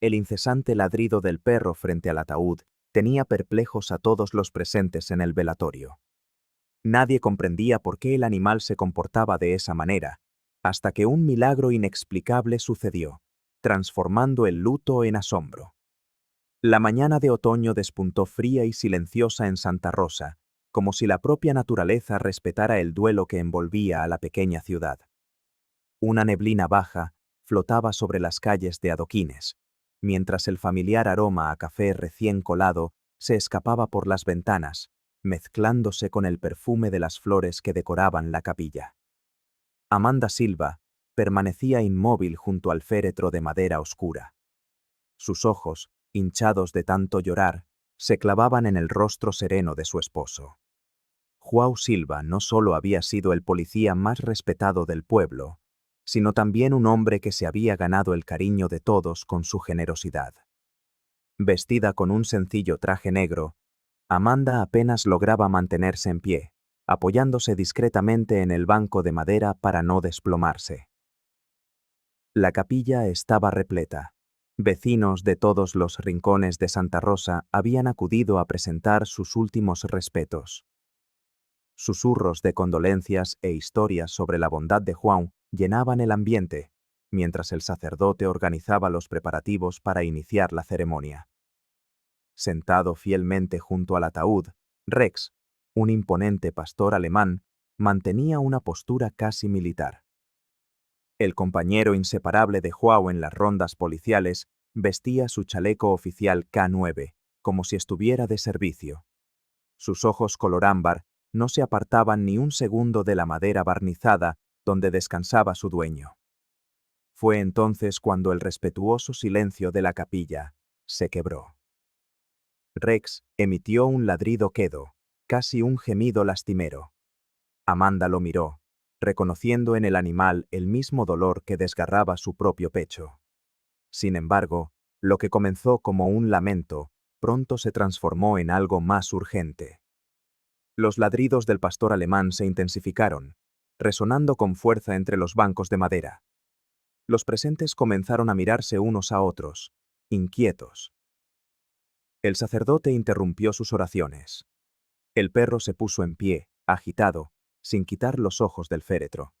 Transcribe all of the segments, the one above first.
El incesante ladrido del perro frente al ataúd tenía perplejos a todos los presentes en el velatorio. Nadie comprendía por qué el animal se comportaba de esa manera, hasta que un milagro inexplicable sucedió, transformando el luto en asombro. La mañana de otoño despuntó fría y silenciosa en Santa Rosa, como si la propia naturaleza respetara el duelo que envolvía a la pequeña ciudad. Una neblina baja flotaba sobre las calles de adoquines, mientras el familiar aroma a café recién colado se escapaba por las ventanas, mezclándose con el perfume de las flores que decoraban la capilla. Amanda Silva permanecía inmóvil junto al féretro de madera oscura. Sus ojos, hinchados de tanto llorar, se clavaban en el rostro sereno de su esposo. João Silva no solo había sido el policía más respetado del pueblo, sino también un hombre que se había ganado el cariño de todos con su generosidad. Vestida con un sencillo traje negro, Amanda apenas lograba mantenerse en pie, apoyándose discretamente en el banco de madera para no desplomarse. La capilla estaba repleta. Vecinos de todos los rincones de Santa Rosa habían acudido a presentar sus últimos respetos. Susurros de condolencias e historias sobre la bondad de João llenaban el ambiente, mientras el sacerdote organizaba los preparativos para iniciar la ceremonia. Sentado fielmente junto al ataúd, Rex, un imponente pastor alemán, mantenía una postura casi militar. El compañero inseparable de João en las rondas policiales vestía su chaleco oficial K9, como si estuviera de servicio. Sus ojos color ámbar no se apartaban ni un segundo de la madera barnizada donde descansaba su dueño. Fue entonces cuando el respetuoso silencio de la capilla se quebró. Rex emitió un ladrido quedo, casi un gemido lastimero. Amanda lo miró, reconociendo en el animal el mismo dolor que desgarraba su propio pecho. Sin embargo, lo que comenzó como un lamento, pronto se transformó en algo más urgente. Los ladridos del pastor alemán se intensificaron, resonando con fuerza entre los bancos de madera. Los presentes comenzaron a mirarse unos a otros, inquietos. El sacerdote interrumpió sus oraciones. El perro se puso en pie, agitado, sin quitar los ojos del féretro.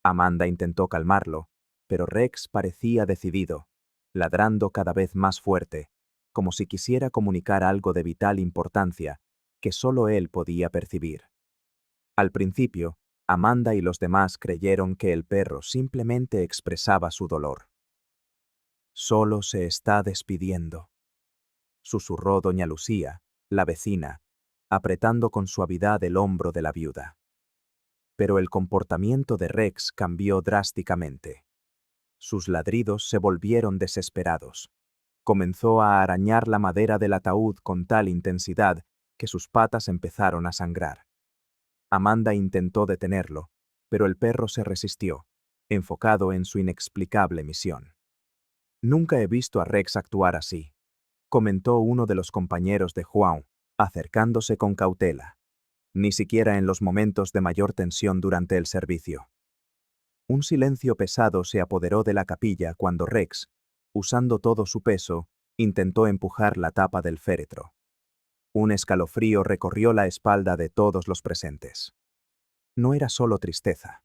Amanda intentó calmarlo, pero Rex parecía decidido, ladrando cada vez más fuerte, como si quisiera comunicar algo de vital importancia que solo él podía percibir. Al principio, Amanda y los demás creyeron que el perro simplemente expresaba su dolor. «Solo se está despidiendo», susurró doña Lucía, la vecina, apretando con suavidad el hombro de la viuda. Pero el comportamiento de Rex cambió drásticamente. Sus ladridos se volvieron desesperados. Comenzó a arañar la madera del ataúd con tal intensidad que sus patas empezaron a sangrar. Amanda intentó detenerlo, pero el perro se resistió, enfocado en su inexplicable misión. «Nunca he visto a Rex actuar así», comentó uno de los compañeros de João, acercándose con cautela. «Ni siquiera en los momentos de mayor tensión durante el servicio». Un silencio pesado se apoderó de la capilla cuando Rex, usando todo su peso, intentó empujar la tapa del féretro. Un escalofrío recorrió la espalda de todos los presentes. No era solo tristeza.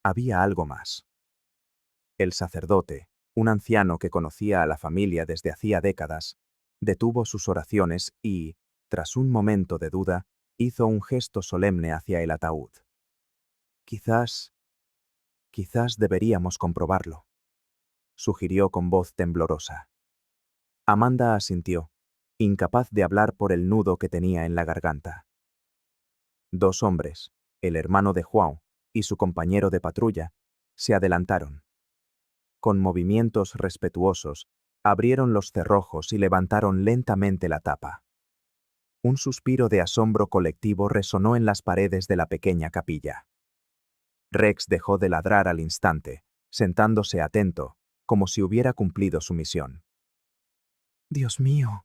Había algo más. El sacerdote, un anciano que conocía a la familia desde hacía décadas, detuvo sus oraciones y, tras un momento de duda, hizo un gesto solemne hacia el ataúd. Quizás deberíamos comprobarlo», sugirió con voz temblorosa. Amanda asintió, incapaz de hablar por el nudo que tenía en la garganta. Dos hombres, el hermano de João y su compañero de patrulla, se adelantaron. Con movimientos respetuosos, abrieron los cerrojos y levantaron lentamente la tapa. Un suspiro de asombro colectivo resonó en las paredes de la pequeña capilla. Rex dejó de ladrar al instante, sentándose atento, como si hubiera cumplido su misión. «Dios mío»,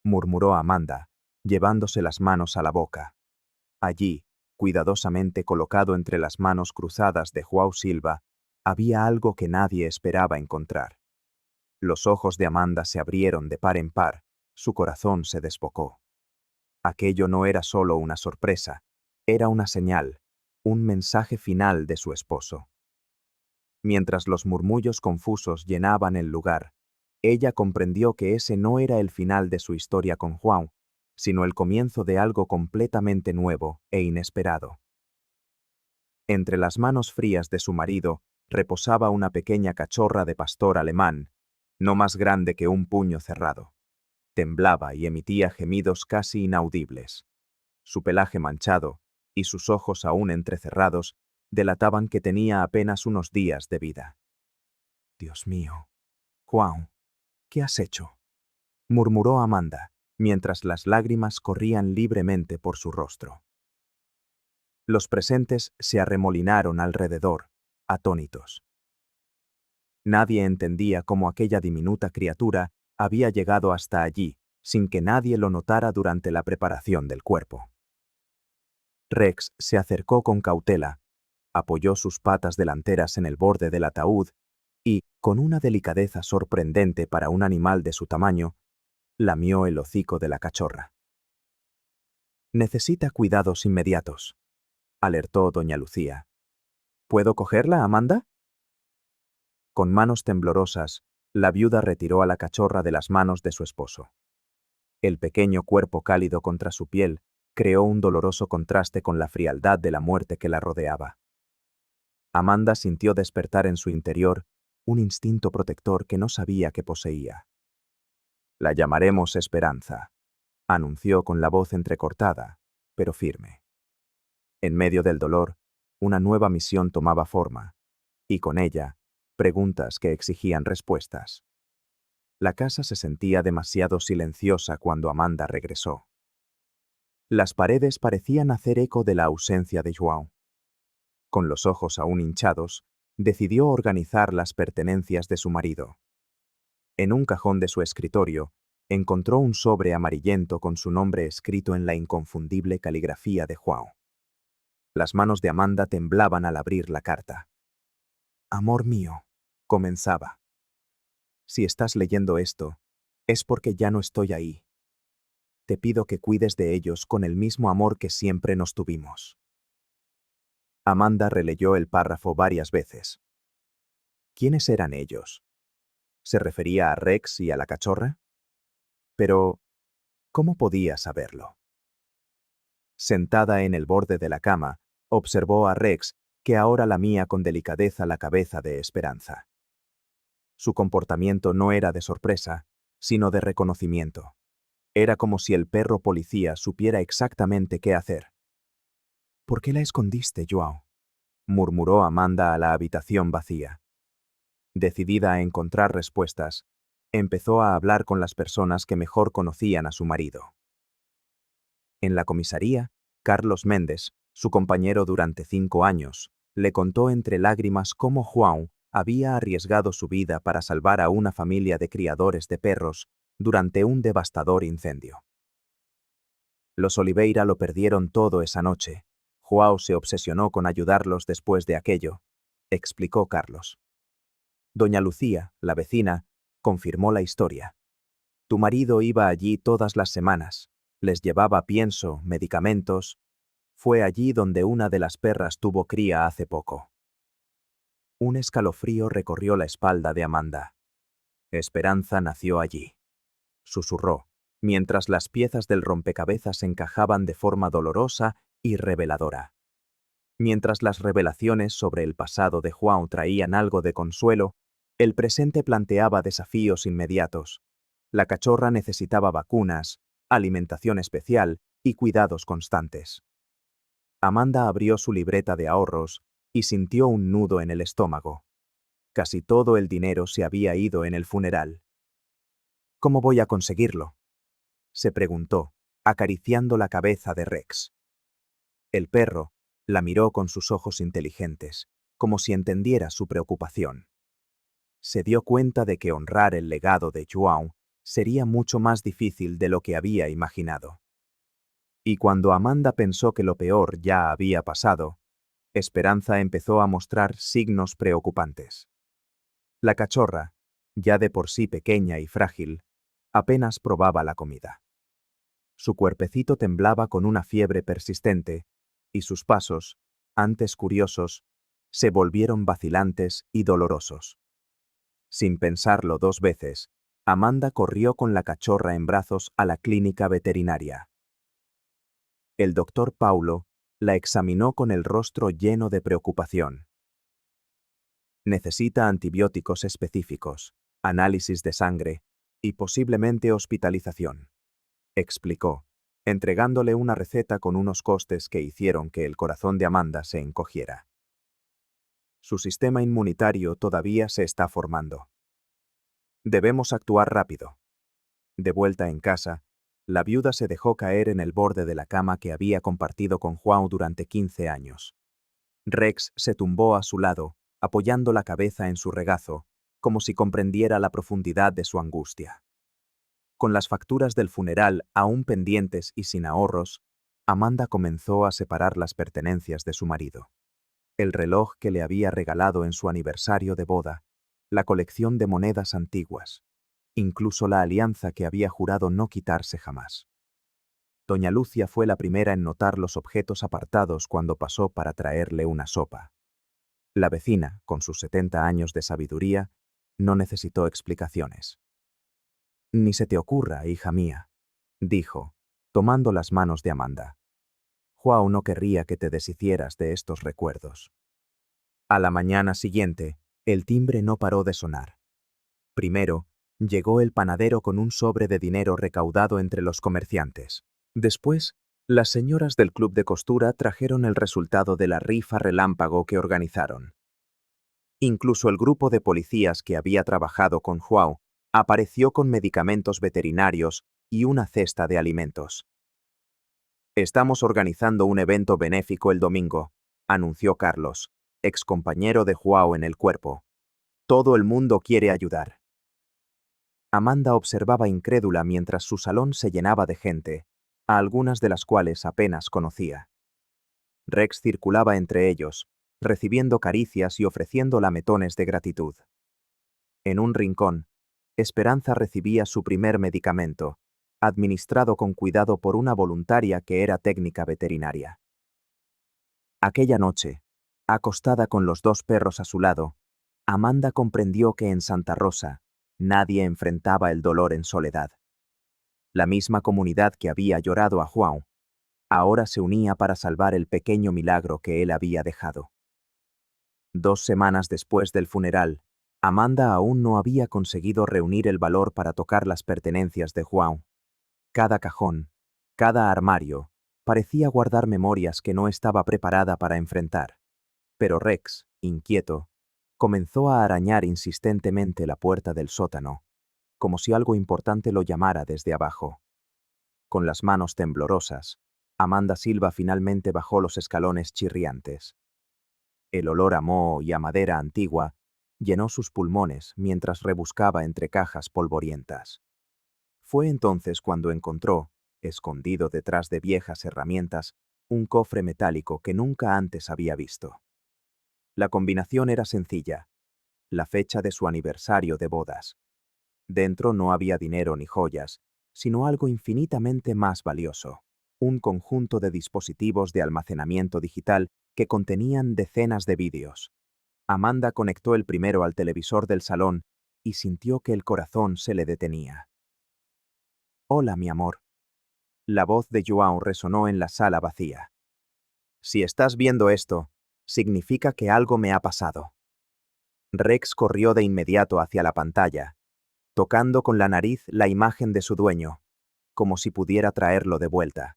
murmuró Amanda, llevándose las manos a la boca. Allí, cuidadosamente colocado entre las manos cruzadas de João Silva, había algo que nadie esperaba encontrar. Los ojos de Amanda se abrieron de par en par, su corazón se desbocó. Aquello no era solo una sorpresa, era una señal, un mensaje final de su esposo. Mientras los murmullos confusos llenaban el lugar, ella comprendió que ese no era el final de su historia con Juan, sino el comienzo de algo completamente nuevo e inesperado. Entre las manos frías de su marido reposaba una pequeña cachorra de pastor alemán, no más grande que un puño cerrado. Temblaba y emitía gemidos casi inaudibles. Su pelaje manchado y sus ojos aún entrecerrados delataban que tenía apenas unos días de vida. «Dios mío, Juan, ¿qué has hecho?», murmuró Amanda, mientras las lágrimas corrían libremente por su rostro. Los presentes se arremolinaron alrededor, atónitos. Nadie entendía cómo aquella diminuta criatura había llegado hasta allí, sin que nadie lo notara durante la preparación del cuerpo. Rex se acercó con cautela, apoyó sus patas delanteras en el borde del ataúd y, con una delicadeza sorprendente para un animal de su tamaño, lamió el hocico de la cachorra. «Necesita cuidados inmediatos», alertó doña Lucía. «¿Puedo cogerla, Amanda?». Con manos temblorosas, la viuda retiró a la cachorra de las manos de su esposo. El pequeño cuerpo cálido contra su piel creó un doloroso contraste con la frialdad de la muerte que la rodeaba. Amanda sintió despertar en su interior un instinto protector que no sabía que poseía. «La llamaremos Esperanza», anunció con la voz entrecortada, pero firme. En medio del dolor, una nueva misión tomaba forma, y con ella, preguntas que exigían respuestas. La casa se sentía demasiado silenciosa cuando Amanda regresó. Las paredes parecían hacer eco de la ausencia de João. Con los ojos aún hinchados, decidió organizar las pertenencias de su marido. En un cajón de su escritorio, encontró un sobre amarillento con su nombre escrito en la inconfundible caligrafía de João. Las manos de Amanda temblaban al abrir la carta. «Amor mío», comenzaba. «Si estás leyendo esto, es porque ya no estoy ahí. Te pido que cuides de ellos con el mismo amor que siempre nos tuvimos». Amanda releyó el párrafo varias veces. ¿Quiénes eran ellos? ¿Se refería a Rex y a la cachorra? Pero, ¿cómo podía saberlo? Sentada en el borde de la cama, observó a Rex, que ahora lamía con delicadeza la cabeza de Esperanza. Su comportamiento no era de sorpresa, sino de reconocimiento. Era como si el perro policía supiera exactamente qué hacer. «¿Por qué la escondiste, João?», murmuró Amanda a la habitación vacía. Decidida a encontrar respuestas, empezó a hablar con las personas que mejor conocían a su marido. En la comisaría, Carlos Méndez, su compañero durante 5 años, le contó entre lágrimas cómo João había arriesgado su vida para salvar a una familia de criadores de perros durante un devastador incendio. Los Oliveira lo perdieron todo esa noche. João se obsesionó con ayudarlos después de aquello, explicó Carlos. Doña Lucía, la vecina, confirmó la historia. Tu marido iba allí todas las semanas, les llevaba pienso, medicamentos. Fue allí donde una de las perras tuvo cría hace poco. Un escalofrío recorrió la espalda de Amanda. Esperanza nació allí, susurró, mientras las piezas del rompecabezas encajaban de forma dolorosa y reveladora. Mientras las revelaciones sobre el pasado de João traían algo de consuelo, el presente planteaba desafíos inmediatos. La cachorra necesitaba vacunas, alimentación especial y cuidados constantes. Amanda abrió su libreta de ahorros y sintió un nudo en el estómago. Casi todo el dinero se había ido en el funeral. «¿Cómo voy a conseguirlo?», se preguntó, acariciando la cabeza de Rex. El perro la miró con sus ojos inteligentes, como si entendiera su preocupación. Se dio cuenta de que honrar el legado de João sería mucho más difícil de lo que había imaginado. Y cuando Amanda pensó que lo peor ya había pasado, Esperanza empezó a mostrar signos preocupantes. La cachorra, Ya de por sí pequeña y frágil, apenas probaba la comida. Su cuerpecito temblaba con una fiebre persistente, y sus pasos, antes curiosos, se volvieron vacilantes y dolorosos. Sin pensarlo 2 veces, Amanda corrió con la cachorra en brazos a la clínica veterinaria. El doctor Paulo la examinó con el rostro lleno de preocupación. Necesita antibióticos específicos, análisis de sangre y posiblemente hospitalización, explicó, entregándole una receta con unos costes que hicieron que el corazón de Amanda se encogiera. Su sistema inmunitario todavía se está formando. Debemos actuar rápido. De vuelta en casa, la viuda se dejó caer en el borde de la cama que había compartido con João durante 15 años. Rex se tumbó a su lado, apoyando la cabeza en su regazo, como si comprendiera la profundidad de su angustia. Con las facturas del funeral aún pendientes y sin ahorros, Amanda comenzó a separar las pertenencias de su marido. El reloj que le había regalado en su aniversario de boda, la colección de monedas antiguas, incluso la alianza que había jurado no quitarse jamás. Doña Lucia fue la primera en notar los objetos apartados cuando pasó para traerle una sopa. La vecina, con sus 70 años de sabiduría, no necesitó explicaciones. «Ni se te ocurra, hija mía», dijo, tomando las manos de Amanda. «João no querría que te deshicieras de estos recuerdos». A la mañana siguiente, el timbre no paró de sonar. Primero, llegó el panadero con un sobre de dinero recaudado entre los comerciantes. Después, las señoras del club de costura trajeron el resultado de la rifa relámpago que organizaron. Incluso el grupo de policías que había trabajado con João apareció con medicamentos veterinarios y una cesta de alimentos. «Estamos organizando un evento benéfico el domingo», anunció Carlos, excompañero de João en el cuerpo. «Todo el mundo quiere ayudar». Amanda observaba incrédula mientras su salón se llenaba de gente, a algunas de las cuales apenas conocía. Rex circulaba entre ellos, recibiendo caricias y ofreciendo lametones de gratitud. En un rincón, Esperanza recibía su primer medicamento, administrado con cuidado por una voluntaria que era técnica veterinaria. Aquella noche, acostada con los 2 perros a su lado, Amanda comprendió que en Santa Rosa nadie enfrentaba el dolor en soledad. La misma comunidad que había llorado a João, ahora se unía para salvar el pequeño milagro que él había dejado. 2 semanas después del funeral, Amanda aún no había conseguido reunir el valor para tocar las pertenencias de João. Cada cajón, cada armario, parecía guardar memorias que no estaba preparada para enfrentar. Pero Rex, inquieto, comenzó a arañar insistentemente la puerta del sótano, como si algo importante lo llamara desde abajo. Con las manos temblorosas, Amanda Silva finalmente bajó los escalones chirriantes. El olor a moho y a madera antigua llenó sus pulmones mientras rebuscaba entre cajas polvorientas. Fue entonces cuando encontró, escondido detrás de viejas herramientas, un cofre metálico que nunca antes había visto. La combinación era sencilla: la fecha de su aniversario de bodas. Dentro no había dinero ni joyas, sino algo infinitamente más valioso: un conjunto de dispositivos de almacenamiento digital que contenían decenas de vídeos. Amanda conectó el primero al televisor del salón y sintió que el corazón se le detenía. «Hola, mi amor». La voz de João resonó en la sala vacía. «Si estás viendo esto, significa que algo me ha pasado». Rex corrió de inmediato hacia la pantalla, tocando con la nariz la imagen de su dueño, como si pudiera traerlo de vuelta.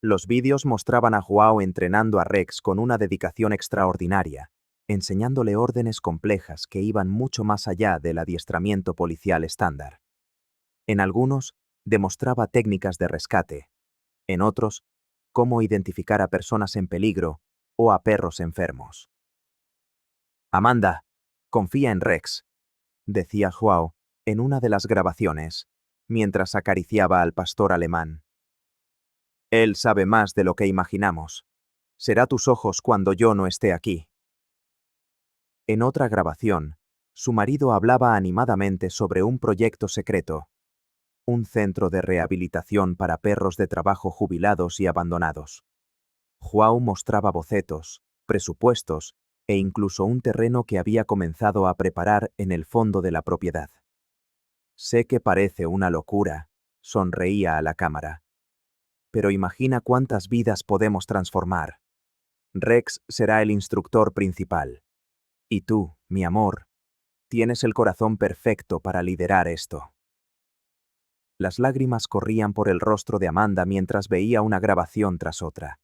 Los vídeos mostraban a João entrenando a Rex con una dedicación extraordinaria, enseñándole órdenes complejas que iban mucho más allá del adiestramiento policial estándar. En algunos, demostraba técnicas de rescate; en otros, cómo identificar a personas en peligro o a perros enfermos. «Amanda, confía en Rex», decía João en una de las grabaciones, mientras acariciaba al pastor alemán. «Él sabe más de lo que imaginamos. Será tus ojos cuando yo no esté aquí». En otra grabación, Su marido hablaba animadamente sobre un proyecto secreto, un centro de rehabilitación para perros de trabajo jubilados y abandonados. João mostraba bocetos, presupuestos e incluso un terreno que había comenzado a preparar en el fondo de la propiedad. Sé que parece una locura, sonreía a la cámara. Pero imagina cuántas vidas podemos transformar. Rex será el instructor principal. Y tú, mi amor, tienes el corazón perfecto para liderar esto. Las lágrimas corrían por el rostro de Amanda mientras veía una grabación tras otra.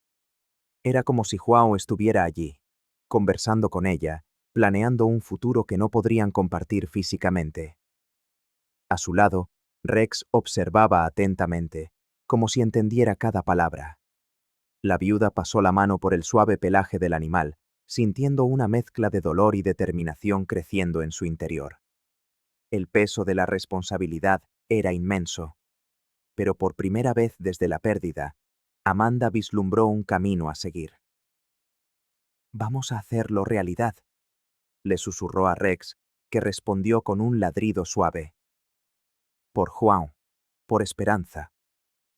Era como si João estuviera allí, conversando con ella, planeando un futuro que no podrían compartir físicamente. A su lado, Rex observaba atentamente, como si entendiera cada palabra. La viuda pasó la mano por el suave pelaje del animal, sintiendo una mezcla de dolor y determinación creciendo en su interior. El peso de la responsabilidad era inmenso. Pero por primera vez desde la pérdida, Amanda vislumbró un camino a seguir. «Vamos a hacerlo realidad», le susurró a Rex, que respondió con un ladrido suave. «Por João, por Esperanza,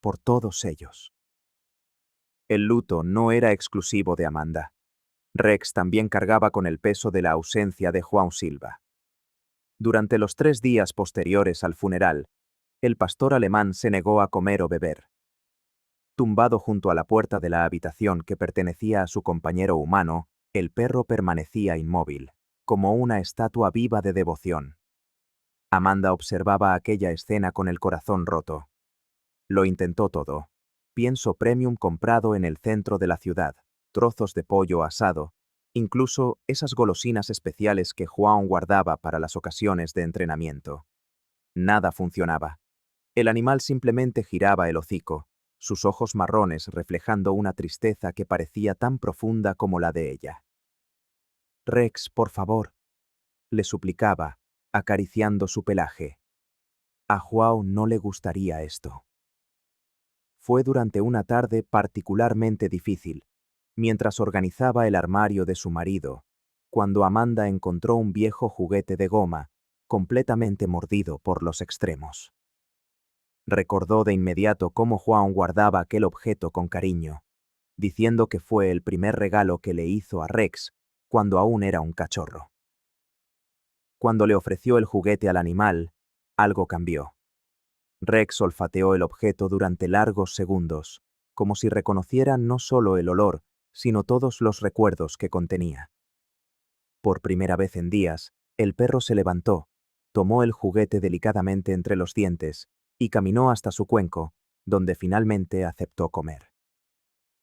por todos ellos». El luto no era exclusivo de Amanda. Rex también cargaba con el peso de la ausencia de João Silva. Durante los 3 días posteriores al funeral, el pastor alemán se negó a comer o beber. Tumbado junto a la puerta de la habitación que pertenecía a su compañero humano, el perro permanecía inmóvil, como una estatua viva de devoción. Amanda observaba aquella escena con el corazón roto. Lo intentó todo. Pienso premium comprado en el centro de la ciudad, trozos de pollo asado, incluso esas golosinas especiales que João guardaba para las ocasiones de entrenamiento. Nada funcionaba. El animal simplemente giraba el hocico, sus ojos marrones reflejando una tristeza que parecía tan profunda como la de ella. «Rex, por favor», le suplicaba, acariciando su pelaje. A João no le gustaría esto. Fue durante una tarde particularmente difícil, mientras organizaba el armario de su marido, cuando Amanda encontró un viejo juguete de goma, completamente mordido por los extremos. Recordó de inmediato cómo João guardaba aquel objeto con cariño, diciendo que fue el primer regalo que le hizo a Rex cuando aún era un cachorro. Cuando le ofreció el juguete al animal, algo cambió. Rex olfateó el objeto durante largos segundos, como si reconociera no solo el olor, sino todos los recuerdos que contenía. Por primera vez en días, el perro se levantó, tomó el juguete delicadamente entre los dientes y caminó hasta su cuenco, donde finalmente aceptó comer.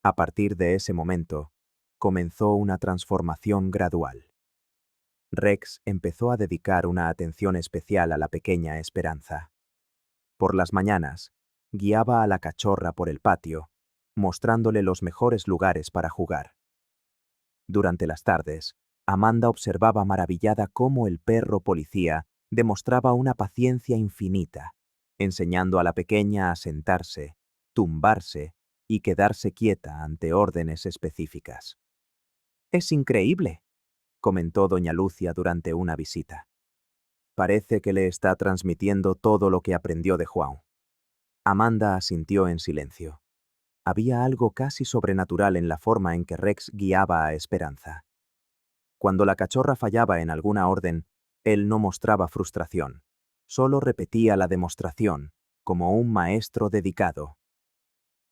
A partir de ese momento, comenzó una transformación gradual. Rex empezó a dedicar una atención especial a la pequeña Esperanza. Por las mañanas, guiaba a la cachorra por el patio, mostrándole los mejores lugares para jugar. Durante las tardes, Amanda observaba maravillada cómo el perro policía demostraba una paciencia infinita, enseñando a la pequeña a sentarse, tumbarse y quedarse quieta ante órdenes específicas. «Es increíble», comentó doña Lucia durante una visita. «Parece que le está transmitiendo todo lo que aprendió de João». Amanda asintió en silencio. Había algo casi sobrenatural en la forma en que Rex guiaba a Esperanza. Cuando la cachorra fallaba en alguna orden, él no mostraba frustración. Solo repetía la demostración, como un maestro dedicado.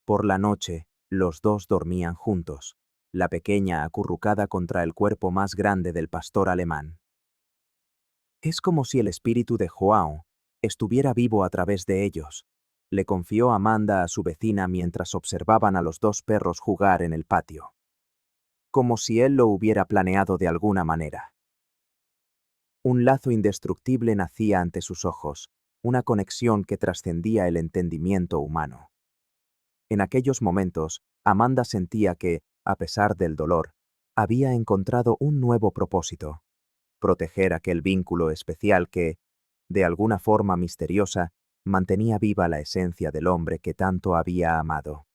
Por la noche, los dos dormían juntos, la pequeña acurrucada contra el cuerpo más grande del pastor alemán. «Es como si el espíritu de João estuviera vivo a través de ellos», le confió Amanda a su vecina mientras observaban a los 2 perros jugar en el patio. Como si él lo hubiera planeado de alguna manera. Un lazo indestructible nacía ante sus ojos, una conexión que trascendía el entendimiento humano. En aquellos momentos, Amanda sentía que, a pesar del dolor, había encontrado un nuevo propósito: proteger aquel vínculo especial que, de alguna forma misteriosa, mantenía viva la esencia del hombre que tanto había amado.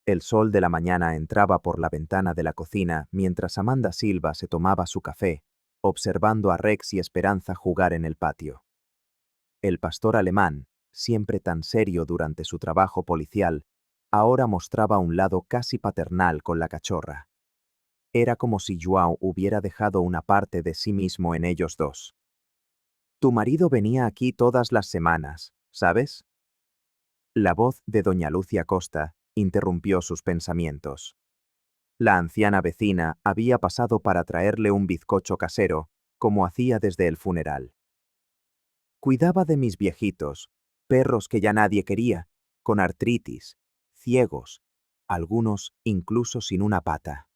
El sol de la mañana entraba por la ventana de la cocina mientras Amanda Silva se tomaba su café, observando a Rex y Esperanza jugar en el patio. El pastor alemán, siempre tan serio durante su trabajo policial, ahora mostraba un lado casi paternal con la cachorra. Era como si João hubiera dejado una parte de sí mismo en ellos dos. Tu marido venía aquí todas las semanas, ¿sabes? La voz de doña Lucia Costa interrumpió sus pensamientos. La anciana vecina había pasado para traerle un bizcocho casero, como hacía desde el funeral. Cuidaba de mis viejitos, perros que ya nadie quería, con artritis, ciegos, algunos incluso sin una pata.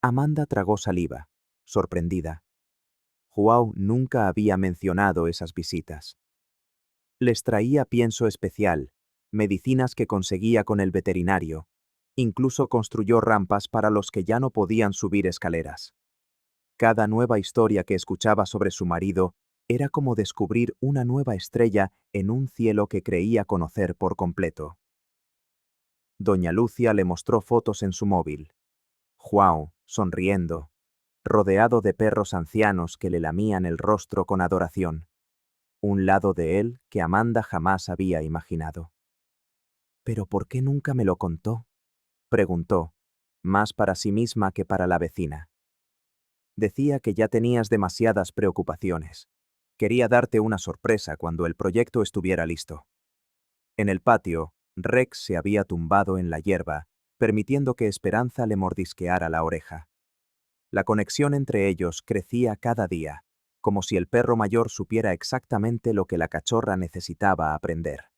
Amanda tragó saliva, sorprendida. João nunca había mencionado esas visitas. Les traía pienso especial, medicinas que conseguía con el veterinario. Incluso construyó rampas para los que ya no podían subir escaleras. Cada nueva historia que escuchaba sobre su marido era como descubrir una nueva estrella en un cielo que creía conocer por completo. Doña Lucia le mostró fotos en su móvil. João, sonriendo, rodeado de perros ancianos que le lamían el rostro con adoración. Un lado de él que Amanda jamás había imaginado. ¿Pero por qué nunca me lo contó?, preguntó, más para sí misma que para la vecina. Decía que ya tenías demasiadas preocupaciones. Quería darte una sorpresa cuando el proyecto estuviera listo. En el patio, Rex se había tumbado en la hierba, permitiendo que Esperanza le mordisqueara la oreja. La conexión entre ellos crecía cada día, como si el perro mayor supiera exactamente lo que la cachorra necesitaba aprender.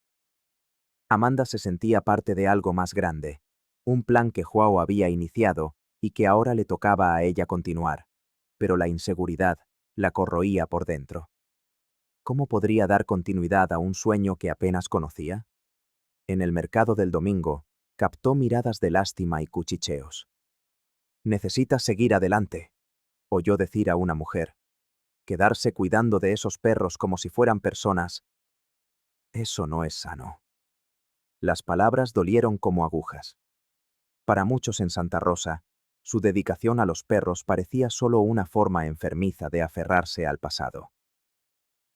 Amanda se sentía parte de algo más grande, un plan que João había iniciado y que ahora le tocaba a ella continuar, pero la inseguridad la corroía por dentro. ¿Cómo podría dar continuidad a un sueño que apenas conocía? En el mercado del domingo, captó miradas de lástima y cuchicheos. «Necesitas seguir adelante», oyó decir a una mujer. «Quedarse cuidando de esos perros como si fueran personas. Eso no es sano». Las palabras dolieron como agujas. Para muchos en Santa Rosa, su dedicación a los perros parecía solo una forma enfermiza de aferrarse al pasado.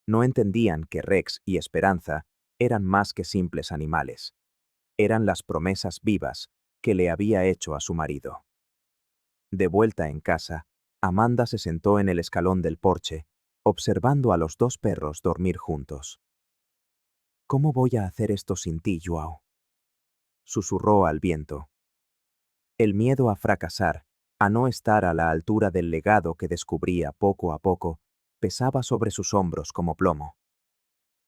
No entendían que Rex y Esperanza eran más que simples animales. Eran las promesas vivas que le había hecho a su marido. De vuelta en casa, Amanda se sentó en el escalón del porche, observando a los dos perros dormir juntos. «¿Cómo voy a hacer esto sin ti, João?», susurró al viento. El miedo a fracasar, a no estar a la altura del legado que descubría poco a poco, pesaba sobre sus hombros como plomo.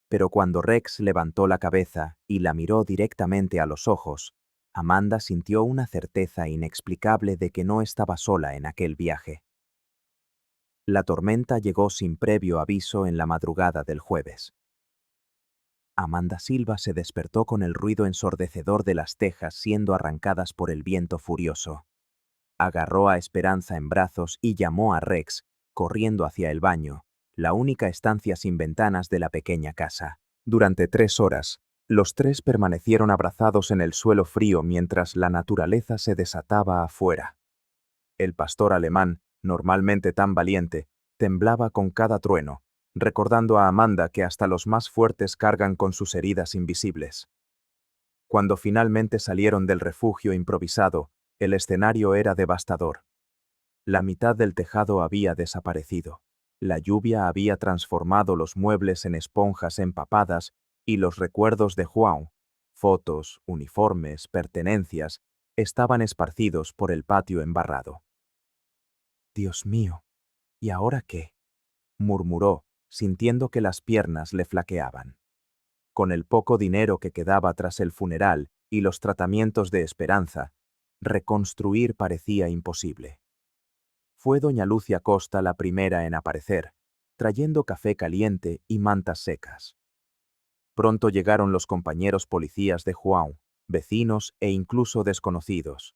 Pero cuando Rex levantó la cabeza y la miró directamente a los ojos, Amanda sintió una certeza inexplicable de que no estaba sola en aquel viaje. La tormenta llegó sin previo aviso en la madrugada del jueves. Amanda Silva se despertó con el ruido ensordecedor de las tejas siendo arrancadas por el viento furioso. Agarró a Esperanza en brazos y llamó a Rex, corriendo hacia el baño, la única estancia sin ventanas de la pequeña casa. Durante 3 horas, los tres permanecieron abrazados en el suelo frío mientras la naturaleza se desataba afuera. El pastor alemán, normalmente tan valiente, temblaba con cada trueno, recordando a Amanda que hasta los más fuertes cargan con sus heridas invisibles. Cuando finalmente salieron del refugio improvisado, el escenario era devastador. La mitad del tejado había desaparecido. La lluvia había transformado los muebles en esponjas empapadas y los recuerdos de João, fotos, uniformes, pertenencias, estaban esparcidos por el patio embarrado. «Dios mío, ¿y ahora qué?», murmuró, sintiendo que las piernas le flaqueaban. Con el poco dinero que quedaba tras el funeral y los tratamientos de Esperanza, reconstruir parecía imposible. Fue doña Lucia Costa la primera en aparecer, trayendo café caliente y mantas secas. Pronto llegaron los compañeros policías de João, vecinos e incluso desconocidos.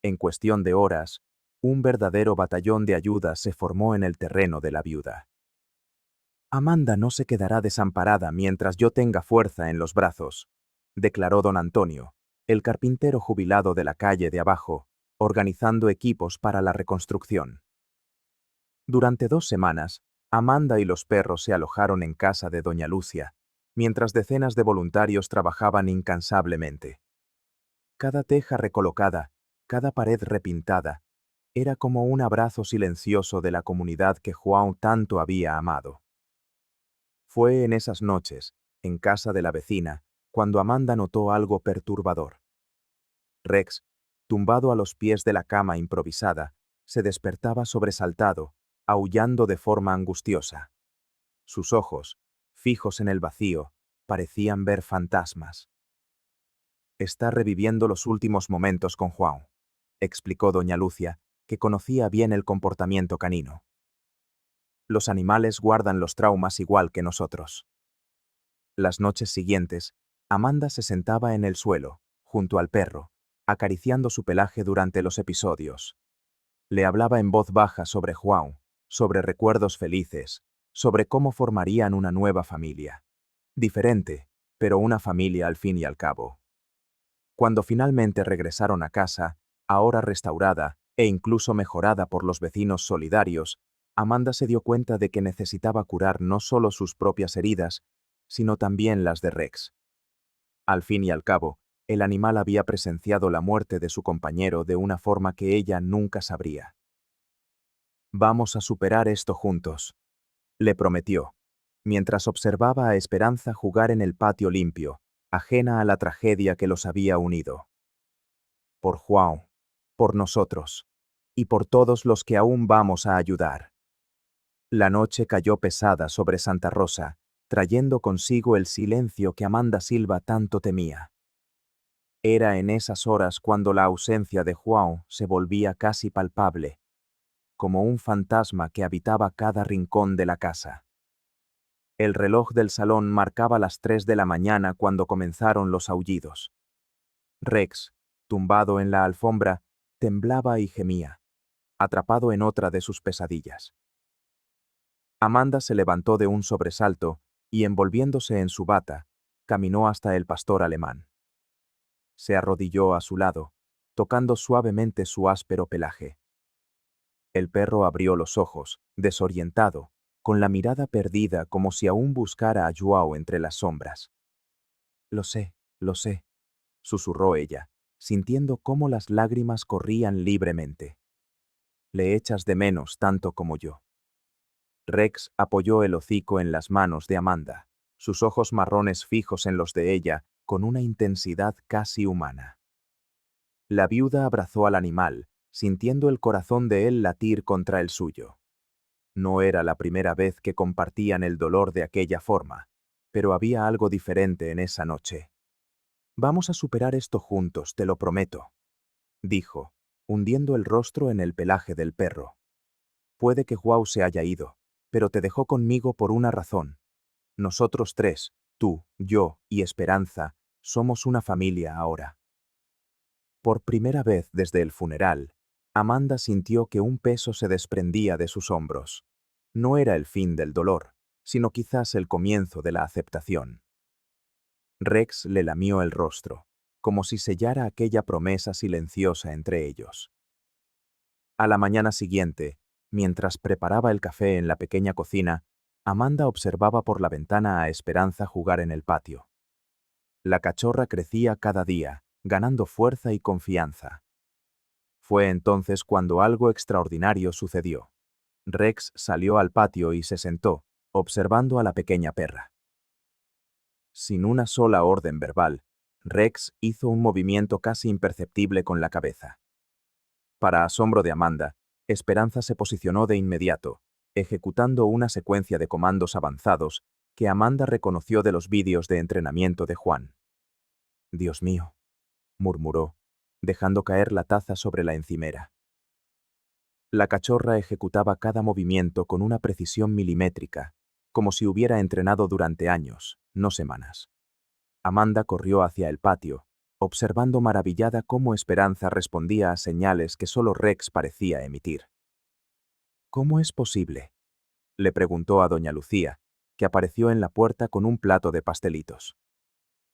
En cuestión de horas, un verdadero batallón de ayuda se formó en el terreno de la viuda. «Amanda no se quedará desamparada mientras yo tenga fuerza en los brazos», declaró don Antonio, el carpintero jubilado de la calle de abajo, organizando equipos para la reconstrucción. Durante 2 semanas, Amanda y los perros se alojaron en casa de doña Lucia, mientras decenas de voluntarios trabajaban incansablemente. Cada teja recolocada, cada pared repintada, era como un abrazo silencioso de la comunidad que Juan tanto había amado. Fue en esas noches, en casa de la vecina, cuando Amanda notó algo perturbador. Rex, tumbado a los pies de la cama improvisada, se despertaba sobresaltado, aullando de forma angustiosa. Sus ojos, fijos en el vacío, parecían ver fantasmas. Está reviviendo los últimos momentos con Juan, explicó doña Lucia, que conocía bien el comportamiento canino. Los animales guardan los traumas igual que nosotros. Las noches siguientes, Amanda se sentaba en el suelo, junto al perro, acariciando su pelaje durante los episodios. Le hablaba en voz baja sobre Juan, sobre recuerdos felices, sobre cómo formarían una nueva familia. Diferente, pero una familia al fin y al cabo. Cuando finalmente regresaron a casa, ahora restaurada e incluso mejorada por los vecinos solidarios, Amanda se dio cuenta de que necesitaba curar no solo sus propias heridas, sino también las de Rex. Al fin y al cabo, el animal había presenciado la muerte de su compañero de una forma que ella nunca sabría. «Vamos a superar esto juntos», le prometió, mientras observaba a Esperanza jugar en el patio limpio, ajena a la tragedia que los había unido. Por Juan, por nosotros, y por todos los que aún vamos a ayudar. La noche cayó pesada sobre Santa Rosa, trayendo consigo el silencio que Amanda Silva tanto temía. Era en esas horas cuando la ausencia de Juan se volvía casi palpable, como un fantasma que habitaba cada rincón de la casa. El reloj del salón marcaba las 3 de la mañana cuando comenzaron los aullidos. Rex, tumbado en la alfombra, temblaba y gemía, atrapado en otra de sus pesadillas. Amanda se levantó de un sobresalto y, envolviéndose en su bata, caminó hasta el pastor alemán. Se arrodilló a su lado, tocando suavemente su áspero pelaje. El perro abrió los ojos, desorientado, con la mirada perdida como si aún buscara a Joao entre las sombras. Lo sé, susurró ella, sintiendo cómo las lágrimas corrían libremente. Le echas de menos tanto como yo. Rex apoyó el hocico en las manos de Amanda, sus ojos marrones fijos en los de ella, con una intensidad casi humana. La viuda abrazó al animal, sintiendo el corazón de él latir contra el suyo. No era la primera vez que compartían el dolor de aquella forma, pero había algo diferente en esa noche. «Vamos a superar esto juntos, te lo prometo», dijo, hundiendo el rostro en el pelaje del perro. «Puede que Joao se haya ido, pero te dejó conmigo por una razón. Nosotros tres, tú, yo y Esperanza, somos una familia ahora». Por primera vez desde el funeral, Amanda sintió que un peso se desprendía de sus hombros. No era el fin del dolor, sino quizás el comienzo de la aceptación. Rex le lamió el rostro, como si sellara aquella promesa silenciosa entre ellos. A la mañana siguiente, mientras preparaba el café en la pequeña cocina, Amanda observaba por la ventana a Esperanza jugar en el patio. La cachorra crecía cada día, ganando fuerza y confianza. Fue entonces cuando algo extraordinario sucedió. Rex salió al patio y se sentó, observando a la pequeña perra. Sin una sola orden verbal, Rex hizo un movimiento casi imperceptible con la cabeza. Para asombro de Amanda, Esperanza se posicionó de inmediato, ejecutando una secuencia de comandos avanzados que Amanda reconoció de los vídeos de entrenamiento de Juan. «Dios mío», murmuró, dejando caer la taza sobre la encimera. La cachorra ejecutaba cada movimiento con una precisión milimétrica, como si hubiera entrenado durante años, no semanas. Amanda corrió hacia el patio, observando maravillada cómo Esperanza respondía a señales que solo Rex parecía emitir. «¿Cómo es posible?», le preguntó a doña Lucía, que apareció en la puerta con un plato de pastelitos.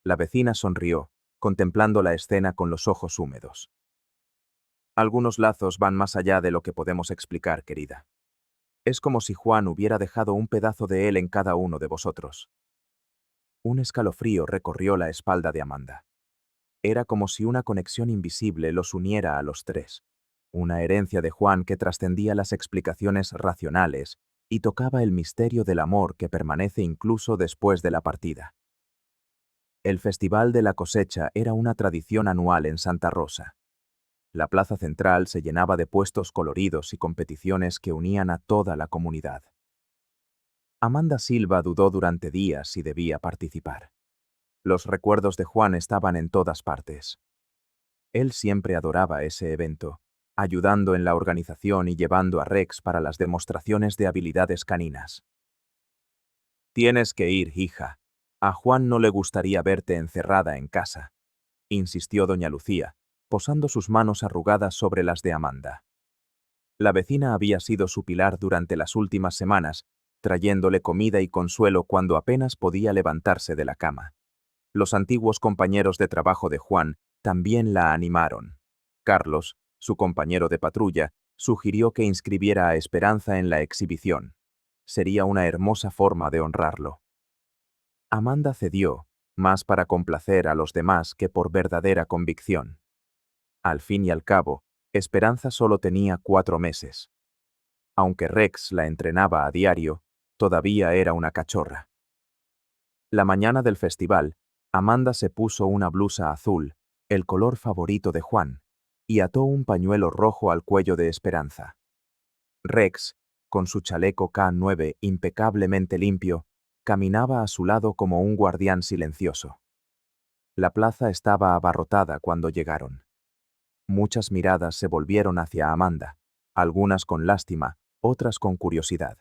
La vecina sonrió, contemplando la escena con los ojos húmedos. «Algunos lazos van más allá de lo que podemos explicar, querida. Es como si Juan hubiera dejado un pedazo de él en cada uno de vosotros. Un escalofrío recorrió la espalda de Amanda. Era como si una conexión invisible los uniera a los tres. Una herencia de Juan que trascendía las explicaciones racionales y tocaba el misterio del amor que permanece incluso después de la partida. El Festival de la Cosecha era una tradición anual en Santa Rosa. La plaza central se llenaba de puestos coloridos y competiciones que unían a toda la comunidad. Amanda Silva dudó durante días si debía participar. Los recuerdos de Juan estaban en todas partes. Él siempre adoraba ese evento, ayudando en la organización y llevando a Rex para las demostraciones de habilidades caninas. Tienes que ir, hija. A Juan no le gustaría verte encerrada en casa, insistió doña Lucía, posando sus manos arrugadas sobre las de Amanda. La vecina había sido su pilar durante las últimas semanas, trayéndole comida y consuelo cuando apenas podía levantarse de la cama. Los antiguos compañeros de trabajo de Juan también la animaron. Carlos, su compañero de patrulla, sugirió que inscribiera a Esperanza en la exhibición. Sería una hermosa forma de honrarlo. Amanda cedió, más para complacer a los demás que por verdadera convicción. Al fin y al cabo, Esperanza solo tenía 4 meses. Aunque Rex la entrenaba a diario, todavía era una cachorra. La mañana del festival, Amanda se puso una blusa azul, el color favorito de Juan, y ató un pañuelo rojo al cuello de Esperanza. Rex, con su chaleco K9 impecablemente limpio, caminaba a su lado como un guardián silencioso. La plaza estaba abarrotada cuando llegaron. Muchas miradas se volvieron hacia Amanda, algunas con lástima, otras con curiosidad.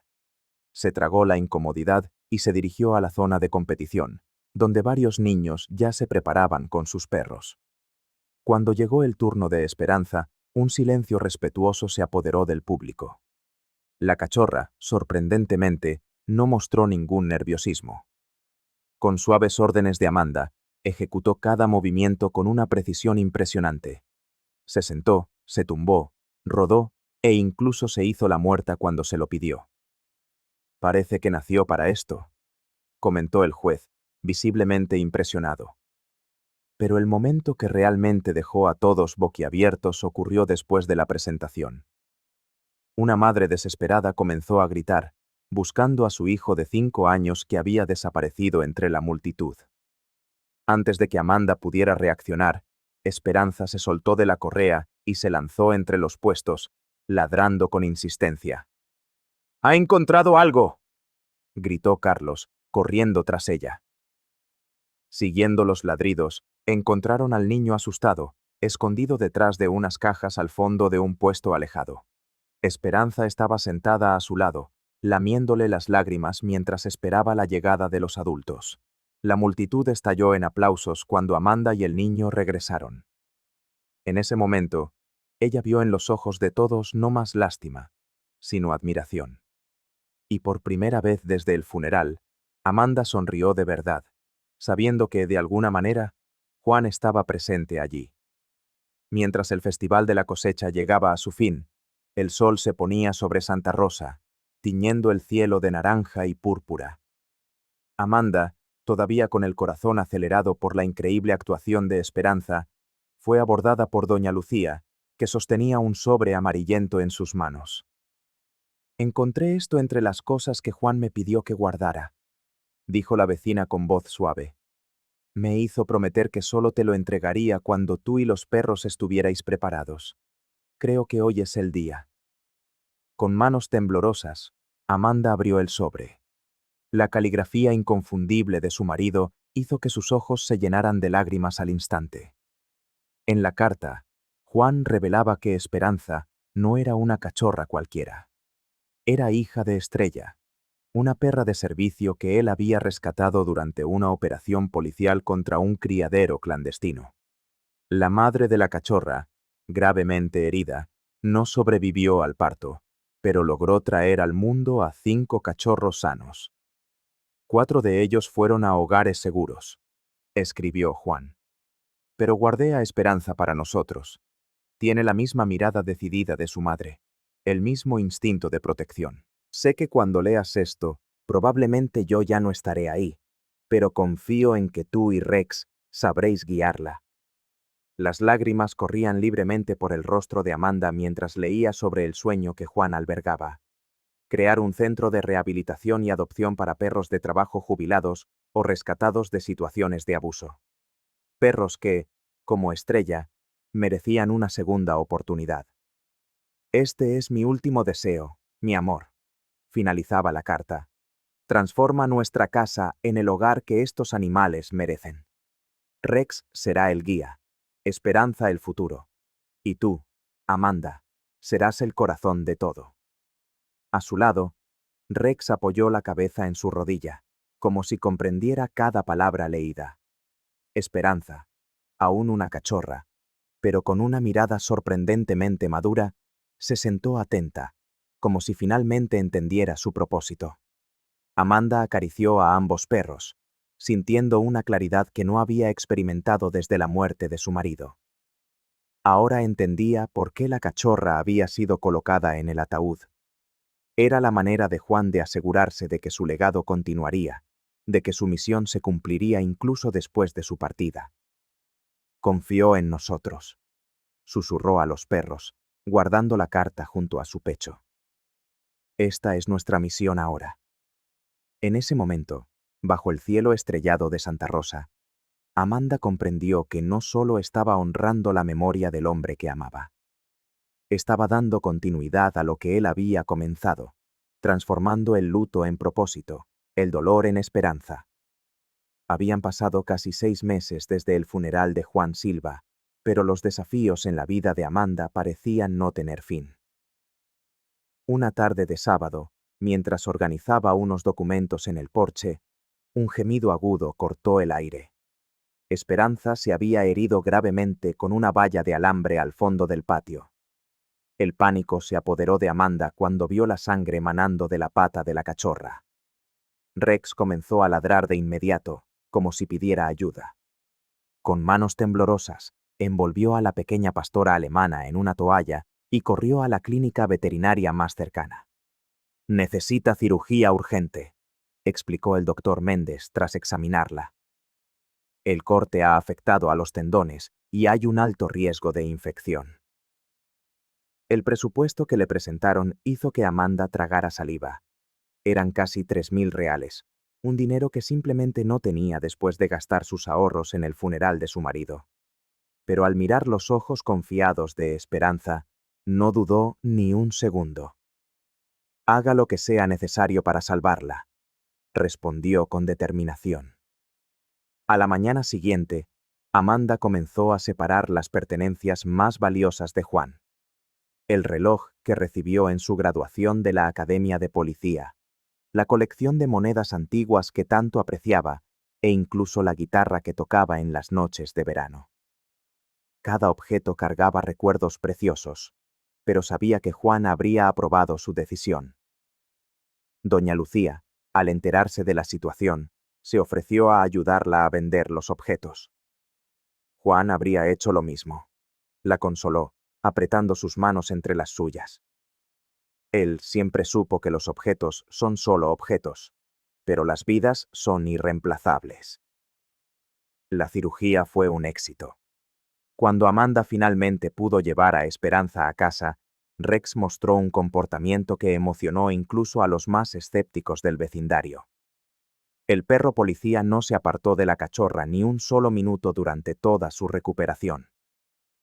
Se tragó la incomodidad y se dirigió a la zona de competición, donde varios niños ya se preparaban con sus perros. Cuando llegó el turno de Esperanza, un silencio respetuoso se apoderó del público. La cachorra, sorprendentemente, no mostró ningún nerviosismo. Con suaves órdenes de Amanda, ejecutó cada movimiento con una precisión impresionante. Se sentó, se tumbó, rodó e incluso se hizo la muerta cuando se lo pidió. Parece que nació para esto, comentó el juez, visiblemente impresionado. Pero el momento que realmente dejó a todos boquiabiertos ocurrió después de la presentación. Una madre desesperada comenzó a gritar, buscando a su hijo de 5 años que había desaparecido entre la multitud. Antes de que Amanda pudiera reaccionar, Esperanza se soltó de la correa y se lanzó entre los puestos, ladrando con insistencia. ¡Ha encontrado algo!, gritó Carlos, corriendo tras ella. Siguiendo los ladridos, encontraron al niño asustado, escondido detrás de unas cajas al fondo de un puesto alejado. Esperanza estaba sentada a su lado, lamiéndole las lágrimas mientras esperaba la llegada de los adultos. La multitud estalló en aplausos cuando Amanda y el niño regresaron. En ese momento, ella vio en los ojos de todos no más lástima, sino admiración. Y por primera vez desde el funeral, Amanda sonrió de verdad, sabiendo que, de alguna manera, Juan estaba presente allí. Mientras el Festival de la Cosecha llegaba a su fin, el sol se ponía sobre Santa Rosa, tiñendo el cielo de naranja y púrpura. Amanda, todavía con el corazón acelerado por la increíble actuación de Esperanza, fue abordada por doña Lucía, que sostenía un sobre amarillento en sus manos. «Encontré esto entre las cosas que Juan me pidió que guardara», dijo la vecina con voz suave. «Me hizo prometer que solo te lo entregaría cuando tú y los perros estuvierais preparados. Creo que hoy es el día». Con manos temblorosas, Amanda abrió el sobre. La caligrafía inconfundible de su marido hizo que sus ojos se llenaran de lágrimas al instante. En la carta, Juan revelaba que Esperanza no era una cachorra cualquiera. Era hija de Estrella, una perra de servicio que él había rescatado durante una operación policial contra un criadero clandestino. La madre de la cachorra, gravemente herida, no sobrevivió al parto, pero logró traer al mundo a 5 cachorros sanos. 4 de ellos fueron a hogares seguros, escribió Juan. Pero guardé a Esperanza para nosotros. Tiene la misma mirada decidida de su madre, el mismo instinto de protección. Sé que cuando leas esto, probablemente yo ya no estaré ahí, pero confío en que tú y Rex sabréis guiarla. Las lágrimas corrían libremente por el rostro de Amanda mientras leía sobre el sueño que Juan albergaba. Crear un centro de rehabilitación y adopción para perros de trabajo jubilados o rescatados de situaciones de abuso. Perros que, como Estrella, merecían una segunda oportunidad. Este es mi último deseo, mi amor, finalizaba la carta. Transforma nuestra casa en el hogar que estos animales merecen. Rex será el guía, Esperanza el futuro. Y tú, Amanda, serás el corazón de todo. A su lado, Rex apoyó la cabeza en su rodilla, como si comprendiera cada palabra leída. Esperanza, aún una cachorra, pero con una mirada sorprendentemente madura, se sentó atenta, como si finalmente entendiera su propósito. Amanda acarició a ambos perros, sintiendo una claridad que no había experimentado desde la muerte de su marido. Ahora entendía por qué la cachorra había sido colocada en el ataúd. Era la manera de Juan de asegurarse de que su legado continuaría, de que su misión se cumpliría incluso después de su partida. Confió en nosotros, susurró a los perros, guardando la carta junto a su pecho. Esta es nuestra misión ahora. En ese momento, bajo el cielo estrellado de Santa Rosa, Amanda comprendió que no solo estaba honrando la memoria del hombre que amaba. Estaba dando continuidad a lo que él había comenzado, transformando el luto en propósito, el dolor en esperanza. Habían pasado casi 6 meses desde el funeral de Juan Silva, pero los desafíos en la vida de Amanda parecían no tener fin. Una tarde de sábado, mientras organizaba unos documentos en el porche, un gemido agudo cortó el aire. Esperanza se había herido gravemente con una valla de alambre al fondo del patio. El pánico se apoderó de Amanda cuando vio la sangre manando de la pata de la cachorra. Rex comenzó a ladrar de inmediato, como si pidiera ayuda. Con manos temblorosas, envolvió a la pequeña pastora alemana en una toalla y corrió a la clínica veterinaria más cercana. Necesita cirugía urgente, explicó el doctor Méndez tras examinarla. El corte ha afectado a los tendones y hay un alto riesgo de infección. El presupuesto que le presentaron hizo que Amanda tragara saliva. Eran casi 3.000 reales, un dinero que simplemente no tenía después de gastar sus ahorros en el funeral de su marido. Pero al mirar los ojos confiados de Esperanza, no dudó ni un segundo. Haga lo que sea necesario para salvarla, respondió con determinación. A la mañana siguiente, Amanda comenzó a separar las pertenencias más valiosas de Juan. El reloj que recibió en su graduación de la Academia de Policía, la colección de monedas antiguas que tanto apreciaba e incluso la guitarra que tocaba en las noches de verano. Cada objeto cargaba recuerdos preciosos, pero sabía que Juan habría aprobado su decisión. Doña Lucía, al enterarse de la situación, se ofreció a ayudarla a vender los objetos. Juan habría hecho lo mismo. La consoló, apretando sus manos entre las suyas. Él siempre supo que los objetos son solo objetos, pero las vidas son irreemplazables. La cirugía fue un éxito. Cuando Amanda finalmente pudo llevar a Esperanza a casa, Rex mostró un comportamiento que emocionó incluso a los más escépticos del vecindario. El perro policía no se apartó de la cachorra ni un solo minuto durante toda su recuperación.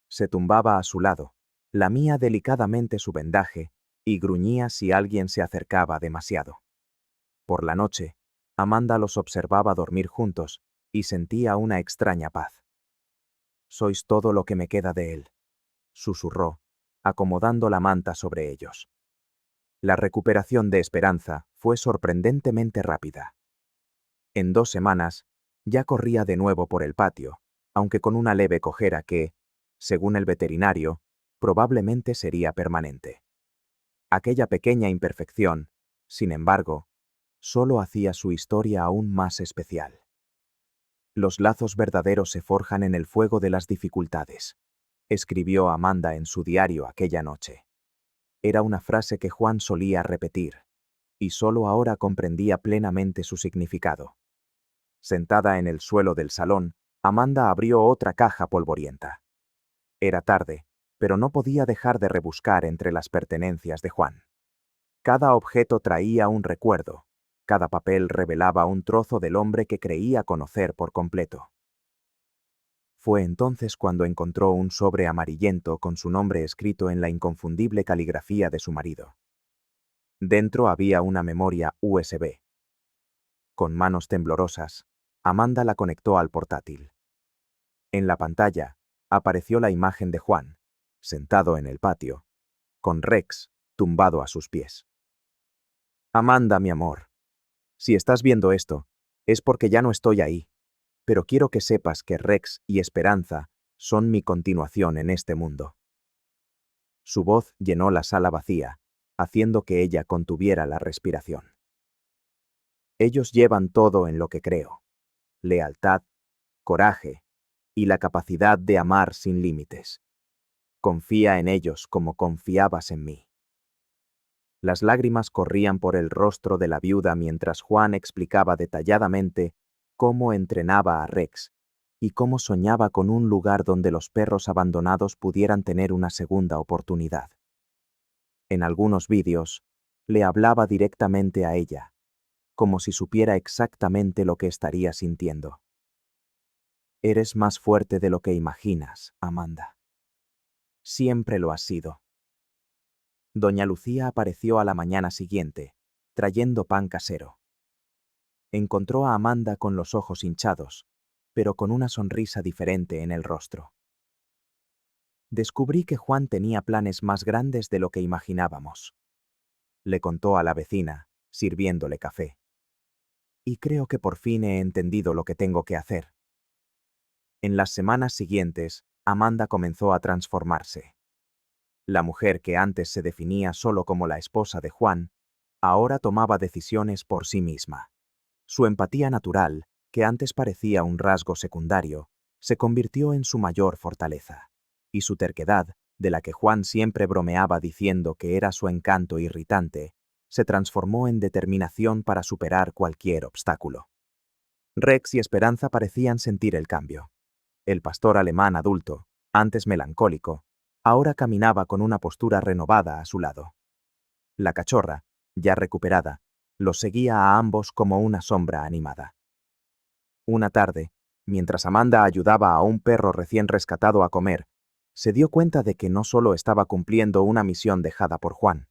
Se tumbaba a su lado, lamía delicadamente su vendaje y gruñía si alguien se acercaba demasiado. Por la noche, Amanda los observaba dormir juntos y sentía una extraña paz. «Sois todo lo que me queda de él», susurró, acomodando la manta sobre ellos. La recuperación de Esperanza fue sorprendentemente rápida. En 2 semanas, ya corría de nuevo por el patio, aunque con una leve cojera que, según el veterinario, probablemente sería permanente. Aquella pequeña imperfección, sin embargo, solo hacía su historia aún más especial. Los lazos verdaderos se forjan en el fuego de las dificultades, escribió Amanda en su diario aquella noche. Era una frase que Juan solía repetir, y solo ahora comprendía plenamente su significado. Sentada en el suelo del salón, Amanda abrió otra caja polvorienta. Era tarde, pero no podía dejar de rebuscar entre las pertenencias de Juan. Cada objeto traía un recuerdo, cada papel revelaba un trozo del hombre que creía conocer por completo. Fue entonces cuando encontró un sobre amarillento con su nombre escrito en la inconfundible caligrafía de su marido. Dentro había una memoria USB. Con manos temblorosas, Amanda la conectó al portátil. En la pantalla, apareció la imagen de Juan, sentado en el patio, con Rex tumbado a sus pies. Amanda, mi amor, si estás viendo esto, es porque ya no estoy ahí, pero quiero que sepas que Rex y Esperanza son mi continuación en este mundo. Su voz llenó la sala vacía, haciendo que ella contuviera la respiración. Ellos llevan todo en lo que creo: lealtad, coraje y la capacidad de amar sin límites. Confía en ellos como confiabas en mí. Las lágrimas corrían por el rostro de la viuda mientras Juan explicaba detalladamente cómo entrenaba a Rex y cómo soñaba con un lugar donde los perros abandonados pudieran tener una segunda oportunidad. En algunos vídeos, le hablaba directamente a ella, como si supiera exactamente lo que estaría sintiendo. Eres más fuerte de lo que imaginas, Amanda. Siempre lo has sido. Doña Lucía apareció a la mañana siguiente, trayendo pan casero. Encontró a Amanda con los ojos hinchados, pero con una sonrisa diferente en el rostro. Descubrí que Juan tenía planes más grandes de lo que imaginábamos. Le contó a la vecina, sirviéndole café. Y creo que por fin he entendido lo que tengo que hacer. En las semanas siguientes, Amanda comenzó a transformarse. La mujer que antes se definía solo como la esposa de Juan, ahora tomaba decisiones por sí misma. Su empatía natural, que antes parecía un rasgo secundario, se convirtió en su mayor fortaleza. Y su terquedad, de la que Juan siempre bromeaba diciendo que era su encanto irritante, se transformó en determinación para superar cualquier obstáculo. Rex y Esperanza parecían sentir el cambio. El pastor alemán adulto, antes melancólico, ahora caminaba con una postura renovada a su lado. La cachorra, ya recuperada, los seguía a ambos como una sombra animada. Una tarde, mientras Amanda ayudaba a un perro recién rescatado a comer, se dio cuenta de que no solo estaba cumpliendo una misión dejada por Juan.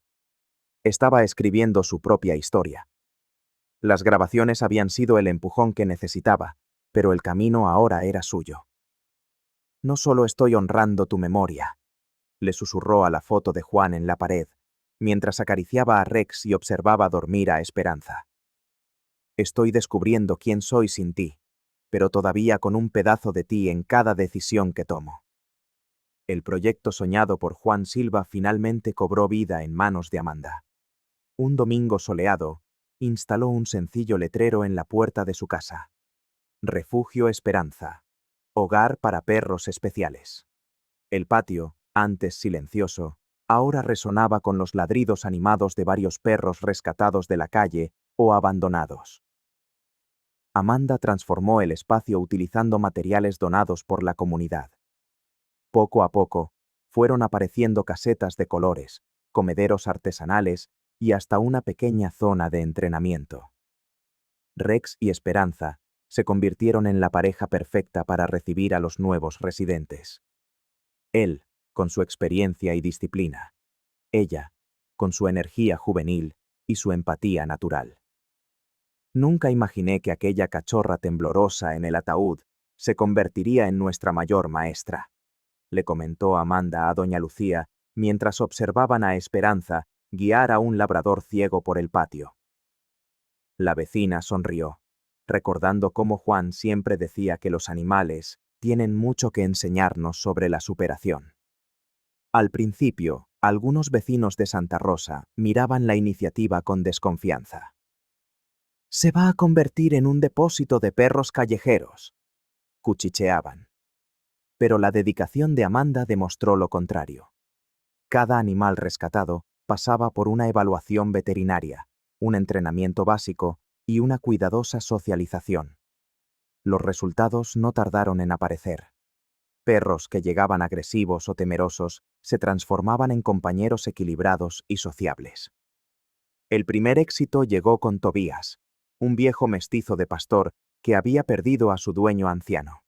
Estaba escribiendo su propia historia. Las grabaciones habían sido el empujón que necesitaba, pero el camino ahora era suyo. No solo estoy honrando tu memoria, le susurró a la foto de Juan en la pared, mientras acariciaba a Rex y observaba dormir a Esperanza. Estoy descubriendo quién soy sin ti, pero todavía con un pedazo de ti en cada decisión que tomo. El proyecto soñado por Juan Silva finalmente cobró vida en manos de Amanda. Un domingo soleado, instaló un sencillo letrero en la puerta de su casa. Refugio Esperanza. Hogar para perros especiales. El patio, antes silencioso, ahora resonaba con los ladridos animados de varios perros rescatados de la calle o abandonados. Amanda transformó el espacio utilizando materiales donados por la comunidad. Poco a poco, fueron apareciendo casetas de colores, comederos artesanales y hasta una pequeña zona de entrenamiento. Rex y Esperanza se convirtieron en la pareja perfecta para recibir a los nuevos residentes. Él, con su experiencia y disciplina. Ella, con su energía juvenil y su empatía natural. Nunca imaginé que aquella cachorra temblorosa en el ataúd se convertiría en nuestra mayor maestra, le comentó Amanda a doña Lucía mientras observaban a Esperanza guiar a un labrador ciego por el patio. La vecina sonrió, recordando cómo Juan siempre decía que los animales tienen mucho que enseñarnos sobre la superación. Al principio, algunos vecinos de Santa Rosa miraban la iniciativa con desconfianza. «Se va a convertir en un depósito de perros callejeros», cuchicheaban. Pero la dedicación de Amanda demostró lo contrario. Cada animal rescatado pasaba por una evaluación veterinaria, un entrenamiento básico y una cuidadosa socialización. Los resultados no tardaron en aparecer. Perros que llegaban agresivos o temerosos se transformaban en compañeros equilibrados y sociables. El primer éxito llegó con Tobías, un viejo mestizo de pastor que había perdido a su dueño anciano.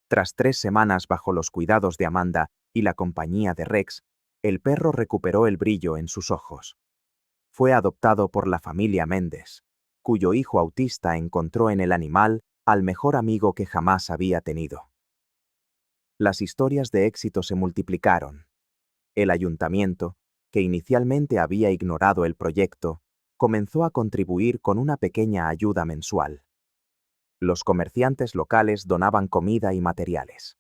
Tras 3 semanas bajo los cuidados de Amanda y la compañía de Rex, el perro recuperó el brillo en sus ojos. Fue adoptado por la familia Méndez, cuyo hijo autista encontró en el animal al mejor amigo que jamás había tenido. Las historias de éxito se multiplicaron. El ayuntamiento, que inicialmente había ignorado el proyecto, comenzó a contribuir con una pequeña ayuda mensual. Los comerciantes locales donaban comida y materiales.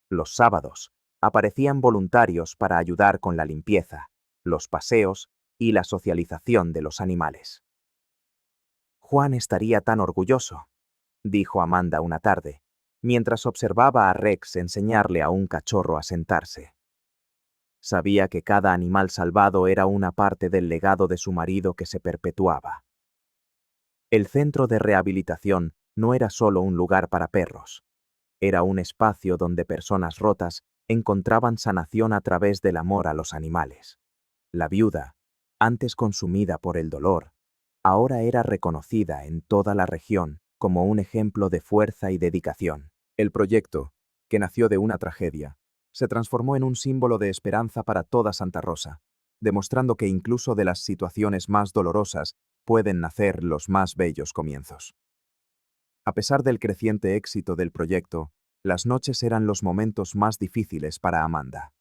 Los sábados, aparecían voluntarios para ayudar con la limpieza, los paseos y la socialización de los animales. Juan estaría tan orgulloso, dijo Amanda una tarde, mientras observaba a Rex enseñarle a un cachorro a sentarse. Sabía que cada animal salvado era una parte del legado de su marido que se perpetuaba. El centro de rehabilitación no era solo un lugar para perros. Era un espacio donde personas rotas encontraban sanación a través del amor a los animales. La viuda, antes consumida por el dolor, ahora era reconocida en toda la región como un ejemplo de fuerza y dedicación. El proyecto, que nació de una tragedia, se transformó en un símbolo de esperanza para toda Santa Rosa, demostrando que incluso de las situaciones más dolorosas pueden nacer los más bellos comienzos. A pesar del creciente éxito del proyecto, las noches eran los momentos más difíciles para Amanda.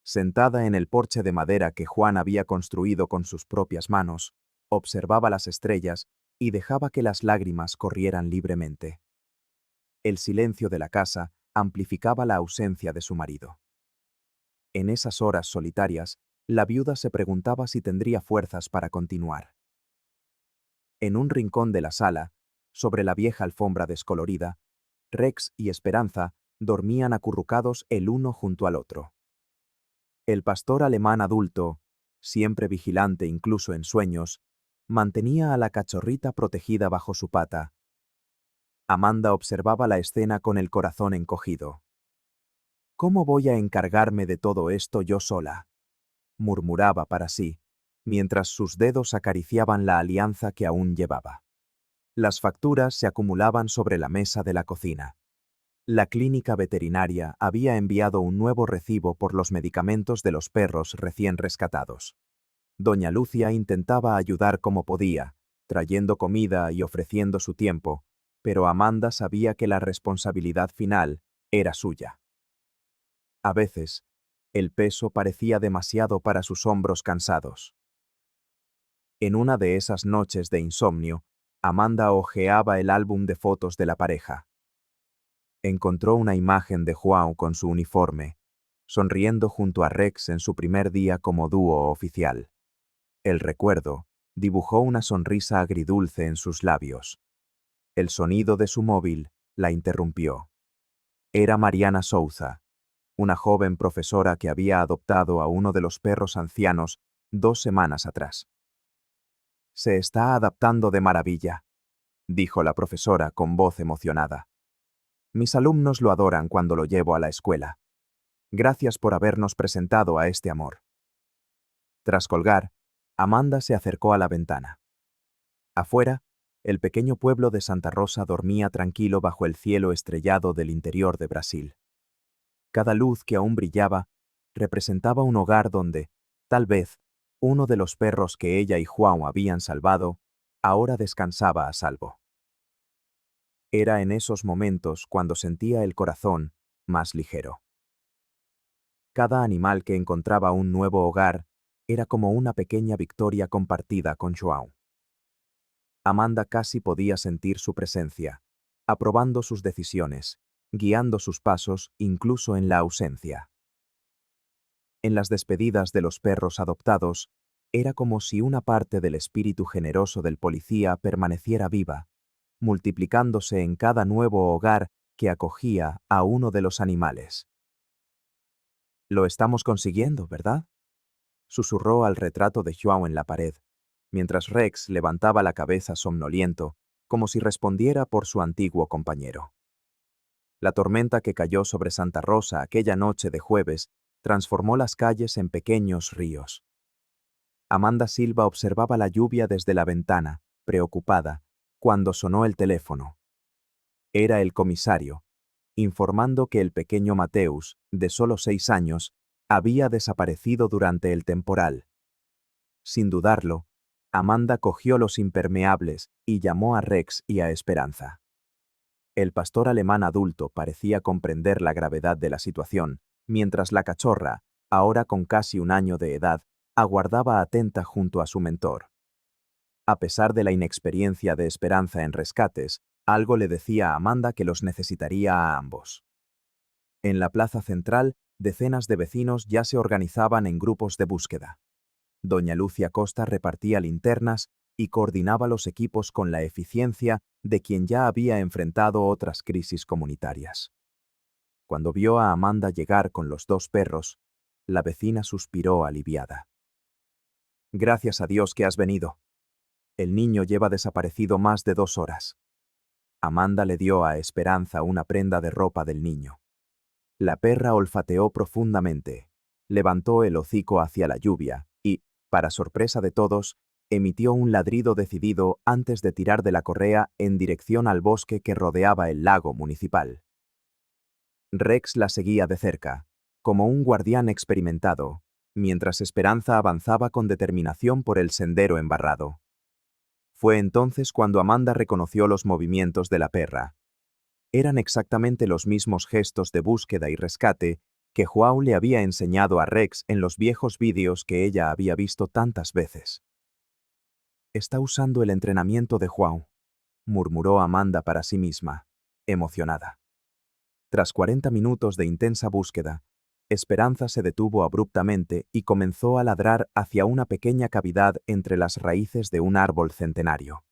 Sentada en el porche de madera que Juan había construido con sus propias manos, observaba las estrellas y dejaba que las lágrimas corrieran libremente. El silencio de la casa amplificaba la ausencia de su marido. En esas horas solitarias, la viuda se preguntaba si tendría fuerzas para continuar. En un rincón de la sala, sobre la vieja alfombra descolorida, Rex y Esperanza dormían acurrucados el uno junto al otro. El pastor alemán adulto, siempre vigilante incluso en sueños, mantenía a la cachorrita protegida bajo su pata. Amanda observaba la escena con el corazón encogido. «¿Cómo voy a encargarme de todo esto yo sola?», murmuraba para sí, mientras sus dedos acariciaban la alianza que aún llevaba. Las facturas se acumulaban sobre la mesa de la cocina. La clínica veterinaria había enviado un nuevo recibo por los medicamentos de los perros recién rescatados. Doña Lucia intentaba ayudar como podía, trayendo comida y ofreciendo su tiempo, pero Amanda sabía que la responsabilidad final era suya. A veces, el peso parecía demasiado para sus hombros cansados. En una de esas noches de insomnio, Amanda hojeaba el álbum de fotos de la pareja. Encontró una imagen de Juan con su uniforme, sonriendo junto a Rex en su primer día como dúo oficial. El recuerdo dibujó una sonrisa agridulce en sus labios. El sonido de su móvil la interrumpió. Era Mariana Souza, una joven profesora que había adoptado a uno de los perros ancianos 2 semanas atrás. «Se está adaptando de maravilla», dijo la profesora con voz emocionada. «Mis alumnos lo adoran cuando lo llevo a la escuela. Gracias por habernos presentado a este amor». Tras colgar, Amanda se acercó a la ventana. Afuera, el pequeño pueblo de Santa Rosa dormía tranquilo bajo el cielo estrellado del interior de Brasil. Cada luz que aún brillaba representaba un hogar donde, tal vez, uno de los perros que ella y Juan habían salvado, ahora descansaba a salvo. Era en esos momentos cuando sentía el corazón más ligero. Cada animal que encontraba un nuevo hogar era como una pequeña victoria compartida con João. Amanda casi podía sentir su presencia, aprobando sus decisiones, guiando sus pasos incluso en la ausencia. En las despedidas de los perros adoptados, era como si una parte del espíritu generoso del policía permaneciera viva, multiplicándose en cada nuevo hogar que acogía a uno de los animales. «Lo estamos consiguiendo, ¿verdad?», susurró al retrato de João en la pared, mientras Rex levantaba la cabeza somnoliento, como si respondiera por su antiguo compañero. La tormenta que cayó sobre Santa Rosa aquella noche de jueves transformó las calles en pequeños ríos. Amanda Silva observaba la lluvia desde la ventana, preocupada, cuando sonó el teléfono. Era el comisario, informando que el pequeño Mateus, de solo 6 años, había desaparecido durante el temporal. Sin dudarlo, Amanda cogió los impermeables y llamó a Rex y a Esperanza. El pastor alemán adulto parecía comprender la gravedad de la situación, mientras la cachorra, ahora con casi 1 año de edad, aguardaba atenta junto a su mentor. A pesar de la inexperiencia de Esperanza en rescates, algo le decía a Amanda que los necesitaría a ambos. En la plaza central, decenas de vecinos ya se organizaban en grupos de búsqueda. Doña Lucia Costa repartía linternas y coordinaba los equipos con la eficiencia de quien ya había enfrentado otras crisis comunitarias. Cuando vio a Amanda llegar con los 2 perros, la vecina suspiró aliviada. «Gracias a Dios que has venido. El niño lleva desaparecido más de 2 horas». Amanda le dio a Esperanza una prenda de ropa del niño. La perra olfateó profundamente, levantó el hocico hacia la lluvia y, para sorpresa de todos, emitió un ladrido decidido antes de tirar de la correa en dirección al bosque que rodeaba el lago municipal. Rex la seguía de cerca, como un guardián experimentado, mientras Esperanza avanzaba con determinación por el sendero embarrado. Fue entonces cuando Amanda reconoció los movimientos de la perra. Eran exactamente los mismos gestos de búsqueda y rescate que João le había enseñado a Rex en los viejos vídeos que ella había visto tantas veces. «Está usando el entrenamiento de João», murmuró Amanda para sí misma, emocionada. Tras 40 minutos de intensa búsqueda, Esperanza se detuvo abruptamente y comenzó a ladrar hacia una pequeña cavidad entre las raíces de un árbol centenario.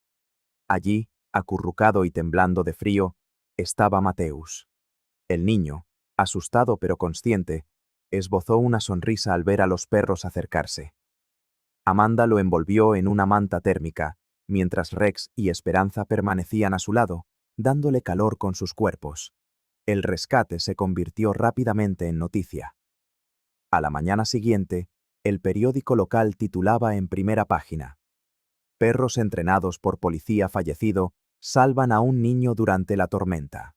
Allí, acurrucado y temblando de frío, estaba Mateus. El niño, asustado pero consciente, esbozó una sonrisa al ver a los perros acercarse. Amanda lo envolvió en una manta térmica, mientras Rex y Esperanza permanecían a su lado, dándole calor con sus cuerpos. El rescate se convirtió rápidamente en noticia. A la mañana siguiente, el periódico local titulaba en primera página: «Perros entrenados por policía fallecido salvan a un niño durante la tormenta».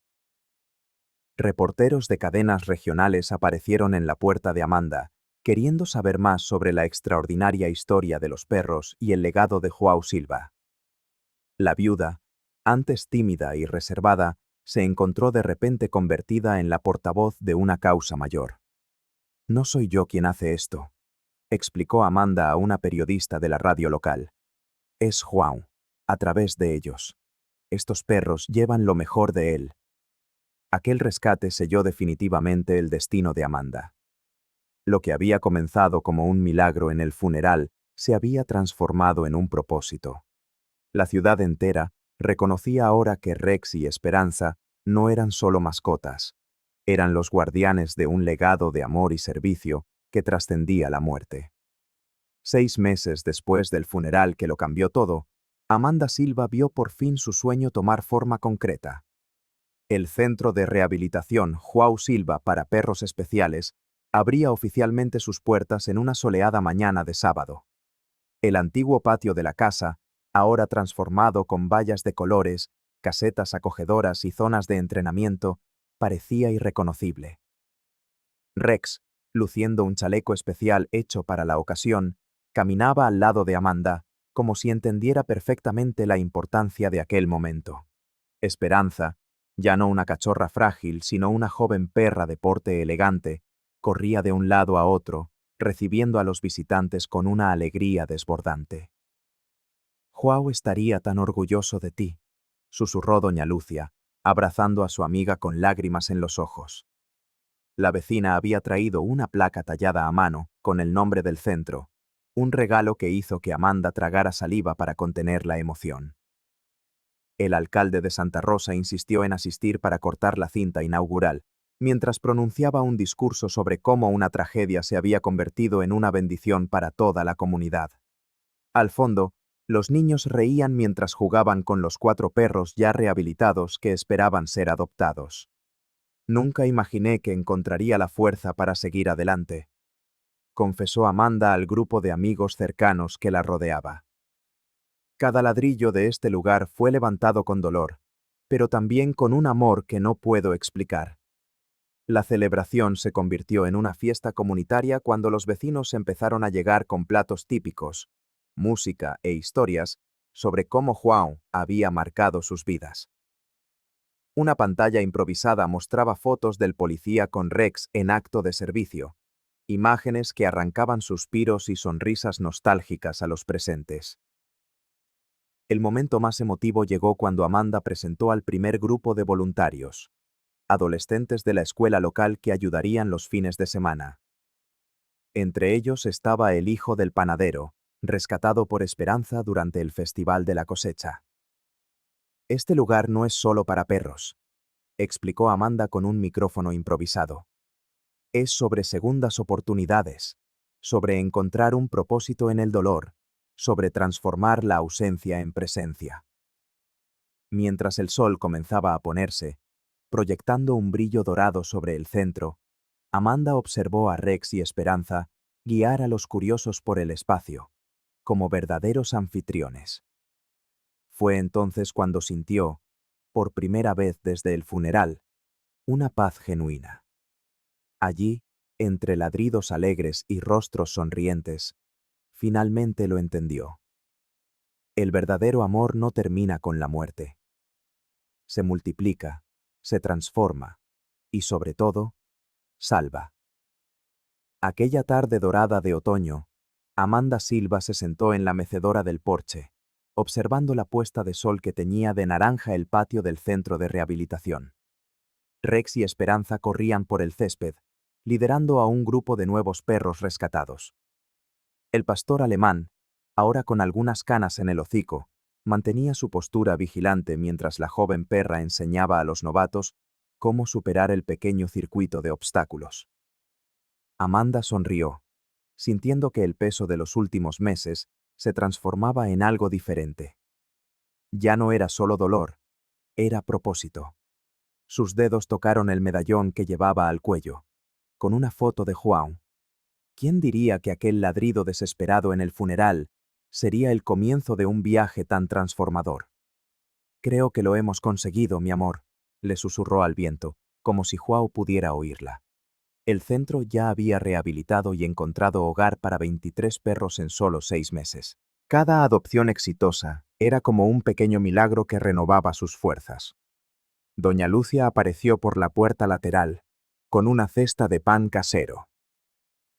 Reporteros de cadenas regionales aparecieron en la puerta de Amanda, queriendo saber más sobre la extraordinaria historia de los perros y el legado de João Silva. La viuda, antes tímida y reservada, se encontró de repente convertida en la portavoz de una causa mayor. «No soy yo quien hace esto», explicó Amanda a una periodista de la radio local. «Es João, a través de ellos. Estos perros llevan lo mejor de él». Aquel rescate selló definitivamente el destino de Amanda. Lo que había comenzado como un milagro en el funeral se había transformado en un propósito. La ciudad entera reconocía ahora que Rex y Esperanza no eran solo mascotas, eran los guardianes de un legado de amor y servicio que trascendía la muerte. 6 meses después del funeral que lo cambió todo, Amanda Silva vio por fin su sueño tomar forma concreta. El Centro de Rehabilitación João Silva para Perros Especiales abría oficialmente sus puertas en una soleada mañana de sábado. El antiguo patio de la casa, ahora transformado con vallas de colores, casetas acogedoras y zonas de entrenamiento, parecía irreconocible. Rex, luciendo un chaleco especial hecho para la ocasión, caminaba al lado de Amanda, como si entendiera perfectamente la importancia de aquel momento. Esperanza, ya no una cachorra frágil, sino una joven perra de porte elegante, corría de un lado a otro, recibiendo a los visitantes con una alegría desbordante. «João estaría tan orgulloso de ti», susurró doña Lucia, abrazando a su amiga con lágrimas en los ojos. La vecina había traído una placa tallada a mano, con el nombre del centro, un regalo que hizo que Amanda tragara saliva para contener la emoción. El alcalde de Santa Rosa insistió en asistir para cortar la cinta inaugural, mientras pronunciaba un discurso sobre cómo una tragedia se había convertido en una bendición para toda la comunidad. Al fondo, Los niños reían mientras jugaban con los 4 perros ya rehabilitados que esperaban ser adoptados. Nunca imaginé que encontraría la fuerza para seguir adelante, confesó Amanda al grupo de amigos cercanos que la rodeaba. Cada ladrillo de este lugar fue levantado con dolor, pero también con un amor que no puedo explicar. La celebración se convirtió en una fiesta comunitaria cuando los vecinos empezaron a llegar con platos típicos, música e historias sobre cómo Juan había marcado sus vidas. Una pantalla improvisada mostraba fotos del policía con Rex en acto de servicio, imágenes que arrancaban suspiros y sonrisas nostálgicas a los presentes. El momento más emotivo llegó cuando Amanda presentó al primer grupo de voluntarios, adolescentes de la escuela local que ayudarían los fines de semana. Entre ellos estaba el hijo del panadero, rescatado por Esperanza durante el Festival de la Cosecha. Este lugar no es solo para perros, explicó Amanda con un micrófono improvisado. Es sobre segundas oportunidades, sobre encontrar un propósito en el dolor, sobre transformar la ausencia en presencia. Mientras el sol comenzaba a ponerse, proyectando un brillo dorado sobre el centro, Amanda observó a Rex y Esperanza guiar a los curiosos por el espacio, como verdaderos anfitriones. Fue entonces cuando sintió, por primera vez desde el funeral, una paz genuina. Allí, entre ladridos alegres y rostros sonrientes, finalmente lo entendió. El verdadero amor no termina con la muerte. Se multiplica, se transforma y, sobre todo, salva. Aquella tarde dorada de otoño, Amanda Silva se sentó en la mecedora del porche, observando la puesta de sol que teñía de naranja el patio del centro de rehabilitación. Rex y Esperanza corrían por el césped, liderando a un grupo de nuevos perros rescatados. El pastor alemán, ahora con algunas canas en el hocico, mantenía su postura vigilante mientras la joven perra enseñaba a los novatos cómo superar el pequeño circuito de obstáculos. Amanda sonrió, sintiendo que el peso de los últimos meses se transformaba en algo diferente. Ya no era solo dolor, era propósito. Sus dedos tocaron el medallón que llevaba al cuello, con una foto de Juan. ¿Quién diría que aquel ladrido desesperado en el funeral sería el comienzo de un viaje tan transformador? Creo que lo hemos conseguido, mi amor, le susurró al viento, como si Juan pudiera oírla. El centro ya había rehabilitado y encontrado hogar para 23 perros en solo 6 meses. Cada adopción exitosa era como un pequeño milagro que renovaba sus fuerzas. Doña Lucia apareció por la puerta lateral, con una cesta de pan casero.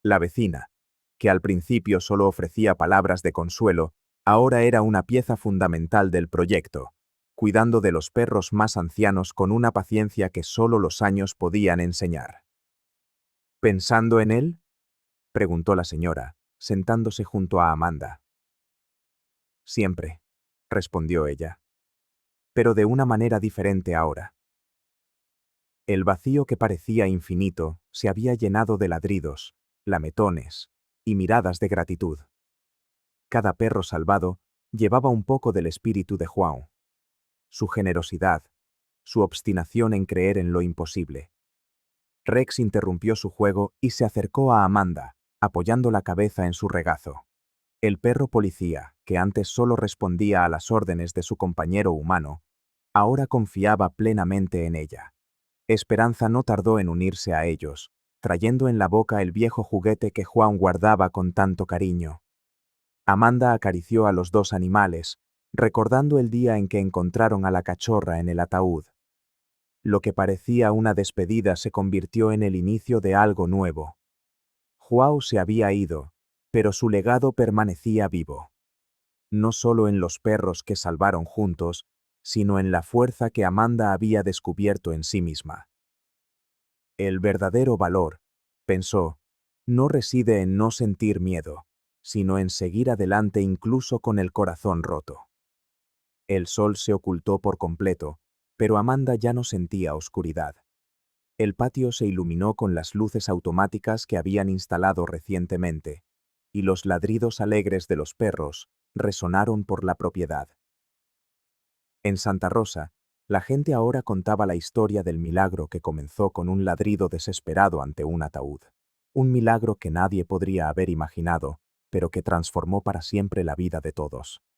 La vecina, que al principio solo ofrecía palabras de consuelo, ahora era una pieza fundamental del proyecto, cuidando de los perros más ancianos con una paciencia que solo los años podían enseñar. ¿Pensando en él?, preguntó la señora, sentándose junto a Amanda. Siempre, respondió ella, pero de una manera diferente ahora. El vacío que parecía infinito se había llenado de ladridos, lametones y miradas de gratitud. Cada perro salvado llevaba un poco del espíritu de Juan, su generosidad, su obstinación en creer en lo imposible. Rex interrumpió su juego y se acercó a Amanda, apoyando la cabeza en su regazo. El perro policía, que antes solo respondía a las órdenes de su compañero humano, ahora confiaba plenamente en ella. Esperanza no tardó en unirse a ellos, trayendo en la boca el viejo juguete que Juan guardaba con tanto cariño. Amanda acarició a los 2 animales, recordando el día en que encontraron a la cachorra en el ataúd. Lo que parecía una despedida se convirtió en el inicio de algo nuevo. Juan se había ido, pero su legado permanecía vivo. No solo en los perros que salvaron juntos, sino en la fuerza que Amanda había descubierto en sí misma. El verdadero valor, pensó, no reside en no sentir miedo, sino en seguir adelante incluso con el corazón roto. El sol se ocultó por completo, pero Amanda ya no sentía oscuridad. El patio se iluminó con las luces automáticas que habían instalado recientemente, y los ladridos alegres de los perros resonaron por la propiedad. En Santa Rosa, la gente ahora contaba la historia del milagro que comenzó con un ladrido desesperado ante un ataúd. Un milagro que nadie podría haber imaginado, pero que transformó para siempre la vida de todos.